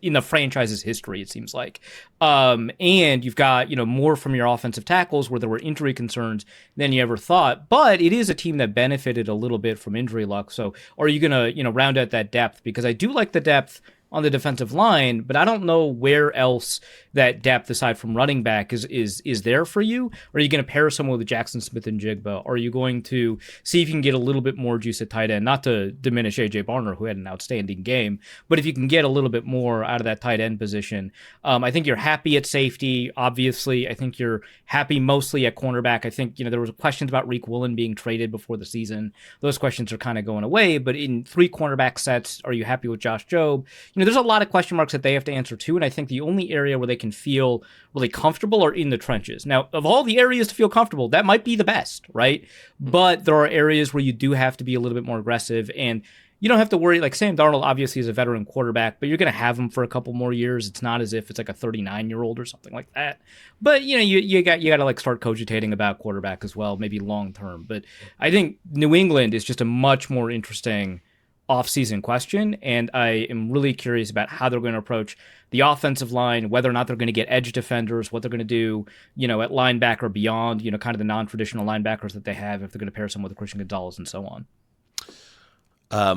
E: in the franchise's history, it seems like. And you've got, more from your offensive tackles where there were injury concerns than you ever thought. But it is a team that benefited a little bit from injury luck. So are you going to, round out that depth? Because I do like the depth on the defensive line, but I don't know where else that depth aside from running back is there for you. Are you going to pair someone with Jackson Smith and Jigba? Are you going to see if you can get a little bit more juice at tight end? Not to diminish AJ Barner, who had an outstanding game, but if you can get a little bit more out of that tight end position, I think you're happy at safety. Obviously, I think you're happy mostly at cornerback. I think, there was questions about Reek Woolen being traded before the season. Those questions are kind of going away, but in 3 cornerback sets, are you happy with Josh Jobe? There's a lot of question marks that they have to answer too, and I think the only area where they can feel really comfortable are in the trenches. Now, of all the areas to feel comfortable, that might be the best, right? But there are areas where you do have to be a little bit more aggressive, and you don't have to worry. Sam Darnold obviously is a veteran quarterback, but you're going to have him for a couple more years. It's not as if it's like a 39-year-old or something like that. But you got to start cogitating about quarterback as well, maybe long term. But I think New England is just a much more interesting off-season question, and I am really curious about how they're going to approach the offensive line, whether or not they're going to get edge defenders, what they're going to do, at linebacker beyond, kind of the non-traditional linebackers that they have, if they're going to pair someone with Christian Gonzalez and so on.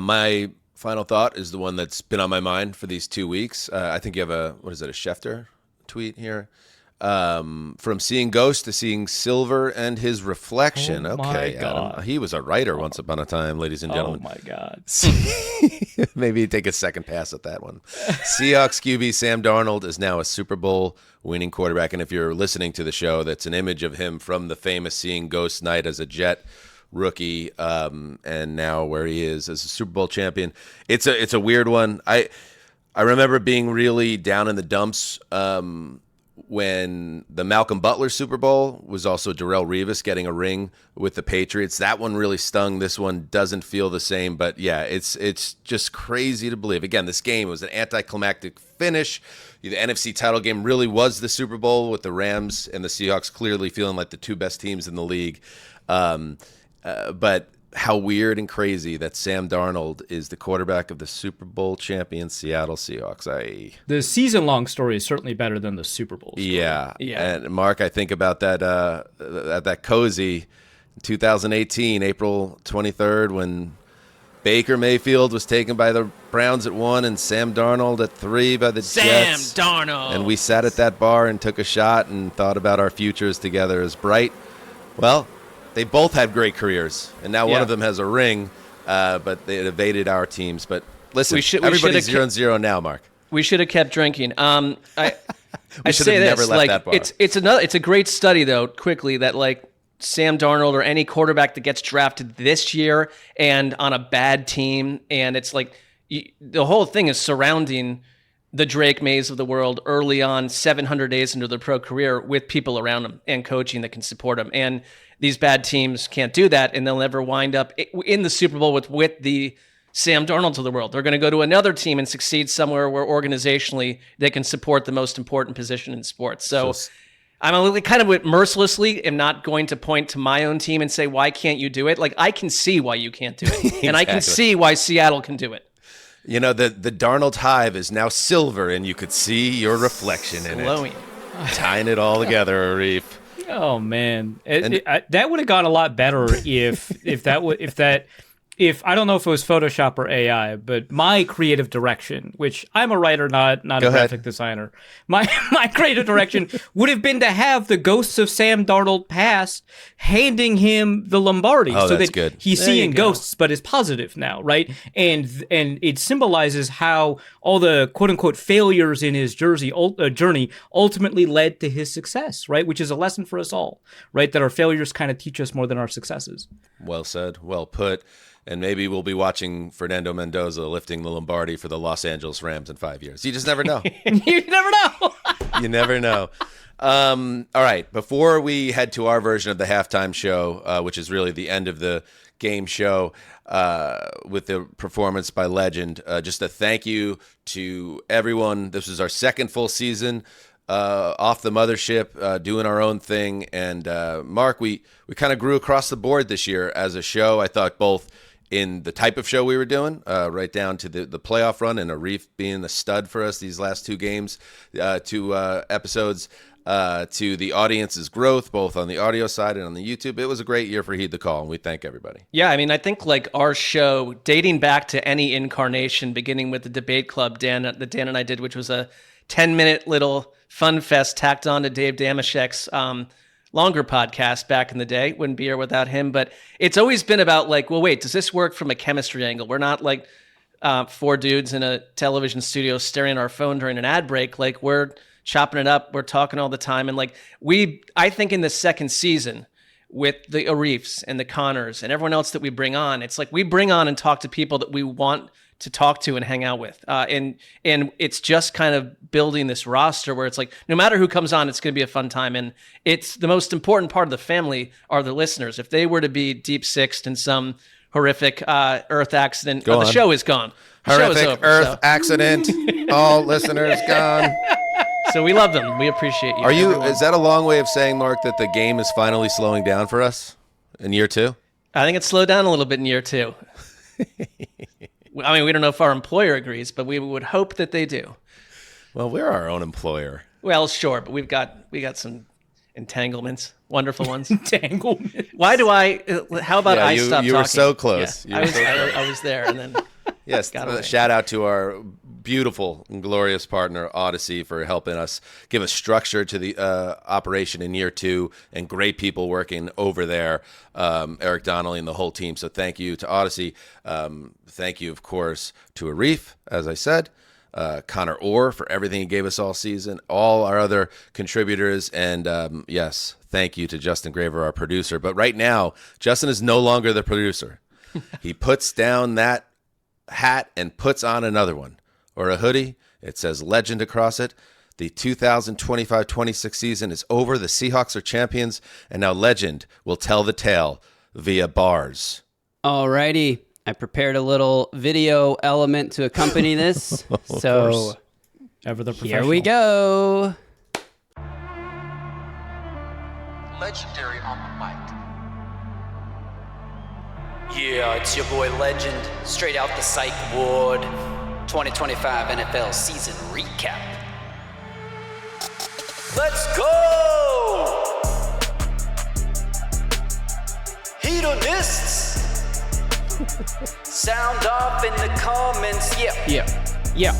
B: My final thought is the one that's been on my mind for these 2 weeks. I think you have a Schefter tweet here. From seeing ghost to seeing silver and his reflection.
E: Oh
B: okay,
E: my God.
B: Adam, he was a writer once upon a time, ladies and gentlemen.
E: Oh my God.
B: Maybe take a second pass at that one. Seahawks QB Sam Darnold is now a Super Bowl winning quarterback, and if you're listening to the show, that's an image of him from the famous Seeing Ghost night as a Jet rookie, and now where he is as a Super Bowl champion. It's a weird one. I remember being really down in the dumps when the Malcolm Butler Super Bowl was also Darrelle Revis getting a ring with the Patriots. That one really stung. This one doesn't feel the same, but yeah, it's just crazy to believe. Again, this game was an anticlimactic finish. The NFC title game really was the Super Bowl, with the Rams and the Seahawks clearly feeling like the 2 best teams in the league. But how weird and crazy that Sam Darnold is the quarterback of the Super Bowl champion Seattle Seahawks.
E: The season-long story is certainly better than the Super Bowl story.
B: Yeah. And Mark, I think about that cozy 2018, April 23rd, when Baker Mayfield was taken by the Browns at 1 and Sam Darnold at 3 by the Jets.
A: Sam Darnold.
B: And we sat at that bar and took a shot and thought about our futures together as bright. Well, they both had great careers, and now one of them has a ring, but they evaded our teams. But listen, everybody's 0-0 now, Mark.
A: We should have kept drinking. I
B: should
A: say
B: have
A: this,
B: never left that bar.
A: It's a great study though. Quickly, that Sam Darnold or any quarterback that gets drafted this year and on a bad team, and it's the whole thing is surrounding the Drake Mays of the world early on, 700 days into their pro career, with people around them and coaching that can support them. And these bad teams can't do that, and they'll never wind up in the Super Bowl with the Sam Darnolds of the world. They're going to go to another team and succeed somewhere where organizationally they can support the most important position in sports. So I'm kind of mercilessly am not going to point to my own team and say, why can't you do it? I can see why you can't do it. Exactly. And I can see why Seattle can do it.
B: The Darnold hive is now silver, and you could see your reflection in it. Tying it all together, Arif.
E: Oh man, that would have gone a lot better if if I don't know if it was Photoshop or AI, but my creative direction, which I'm a writer, not a graphic designer, my creative direction would have been to have the ghosts of Sam Darnold past handing him the Lombardi, so that
B: good.
E: he's seeing ghosts, but is positive now, right? And it symbolizes how all the quote unquote failures in his journey ultimately led to his success, right? Which is a lesson for us all, right? That our failures kind of teach us more than our successes.
B: Well said, well put. And maybe we'll be watching Fernando Mendoza lifting the Lombardi for the Los Angeles Rams in 5 years. You just never know.
E: You never know.
B: You never know. All right. Before we head to our version of the halftime show, which is really the end of the game show with the performance by Legend, just a thank you to everyone. This is our second full season off the mothership, doing our own thing. And Mark, we kind of grew across the board this year as a show. I thought both in the type of show we were doing, right down to the playoff run, and Arif being a stud for us these last two episodes, to the audience's growth, both on the audio side and on the YouTube. It was a great year for Heed the Call, and we thank everybody.
A: Yeah, I mean, I think like our show, dating back to any incarnation, beginning with the debate club that Dan and I did, which was a 10-minute little fun fest tacked on to Dave Damashek's longer podcast back in the day. Wouldn't be here without him. But it's always been about like, well, wait, does this work from a chemistry angle? We're not like four dudes in a television studio staring at our phone during an ad break. Like, we're chopping it up. We're talking all the time. And like I think in the second season with the Arifs and the Conors and everyone else that we bring on, it's like we bring on and talk to people that we want to talk to and hang out with. And it's just kind of building this roster where it's like, no matter who comes on, it's going to be a fun time. And it's the most important part of the family are the listeners. If they were to be deep sixed in some horrific earth accident, the show is gone.
B: Horrific earth accident. All listeners gone.
A: So we love them. We appreciate you.
B: Is that a long way of saying, Mark, that the game is finally slowing down for us in year two?
A: I think it slowed down a little bit in year two. I mean, we don't know if our employer agrees, but we would hope that they do.
B: Well, we're our own employer.
A: Well, sure, but we got some entanglements, wonderful ones.
E: Entanglements.
A: Why do how about I stop talking?
B: You were so close.
A: Yeah, I was there, and then
B: yes. Shout out to our beautiful and glorious partner Odyssey for helping us give a structure to the operation in year two, and great people working over there, Eric Donnelly and the whole team. So thank you to Odyssey. Thank you, of course, to Arif, as I said, Conor Orr for everything he gave us all season, all our other contributors, and yes, thank you to Justin Graver, our producer. But right now, Justin is no longer the producer. He puts down that hat and puts on another one, or a hoodie. It says Legend across it. The 2025-26 season is over. The Seahawks are champions, and now Legend will tell the tale via bars.
F: Alrighty. I prepared a little video element to accompany this. So
E: Ever the
F: here we go.
L: Legendary on the mic. Yeah, it's your boy Legend, straight out the psych ward. 2025 NFL season recap. Let's go! Hedonists! Sound off in the comments,
F: Yeah.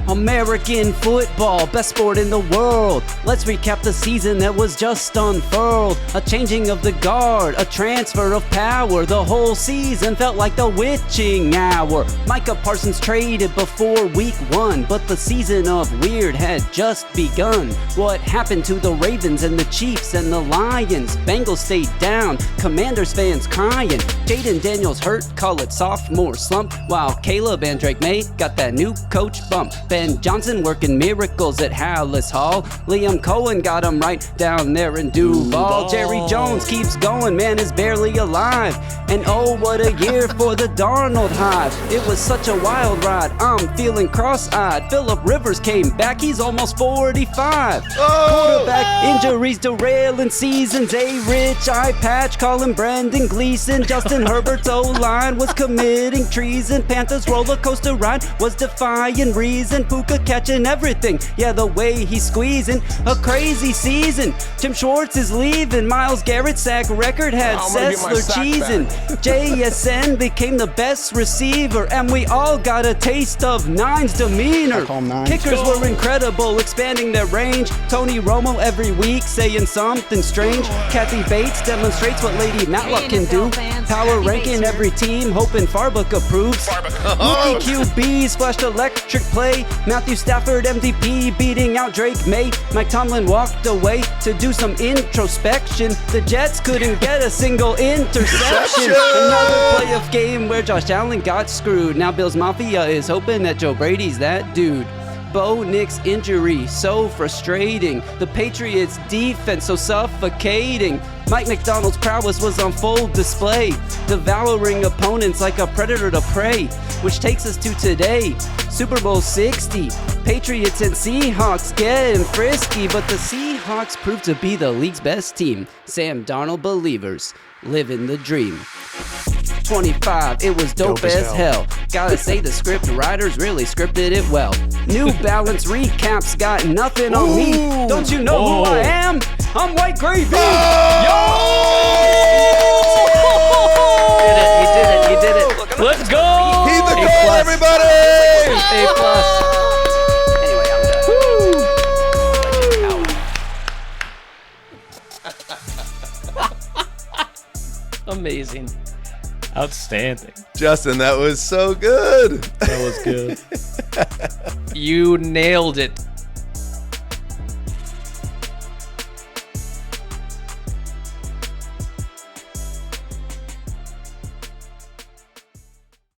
F: American football, best sport in the world. Let's recap the season that was just unfurled. A changing of the guard, a transfer of power. The whole season felt like the witching hour. Micah Parsons traded before week 1, but the season of weird had just begun. What happened to the Ravens and the Chiefs and the Lions? Bengals stayed down, Commanders fans crying. Jaden Daniels hurt, call it sophomore slump, while Caleb and Drake May got that new coach bump. Ben Johnson working miracles at Hallis Hall. Liam Cohen got him right down there in Duval. Jerry Jones keeps going, man is barely alive. And oh, what a year for the Darnold Hive. It was such a wild ride, I'm feeling cross-eyed. Phillip Rivers came back, he's almost 45. Quarterback injuries derailing seasons. A-Rich, I-Patch, calling Brendan Gleeson. Justin Herbert's O-line was committing treason. Panthers roller coaster ride was defying reason. then Puka catching everything. Yeah, the way he's squeezing, a crazy season. Tim Schwartz is leaving, Myles Garrett's sack record had Sessler cheesing. JSN became the best receiver, and we all got a taste of Nine's demeanor. Kickers were incredible, expanding their range. Tony Romo every week saying something strange. Kathy Bates demonstrates what Lady Matlock can do. Power ranking every team, hoping Farbuck approves. Rookie QBs flashed electric play. Matthew Stafford MVP beating out Drake May. Mike Tomlin walked away to do some introspection. The Jets couldn't get a single interception. Another playoff game where Josh Allen got screwed. Now Bills Mafia is hoping that Joe Brady's that dude. Bo Nick's injury, so frustrating. The Patriots defense so suffocating. Mike McDonald's prowess was on full display, devouring opponents like a predator to prey. Which takes us to today, Super Bowl 60. Patriots and Seahawks getting frisky, but the Seahawks proved to be the league's best team. Sam Darnold believers living the dream. 25, it was dope as hell. Gotta say the script writers really scripted it well. New Balance recaps got nothing on me. Don't you know who I am? I'm White Gravy. He did it.
E: Let's go.
B: Heed the call, everybody.
F: A plus.
A: Amazing.
E: Outstanding.
B: Justin, that was so good.
E: That was good.
A: You nailed it.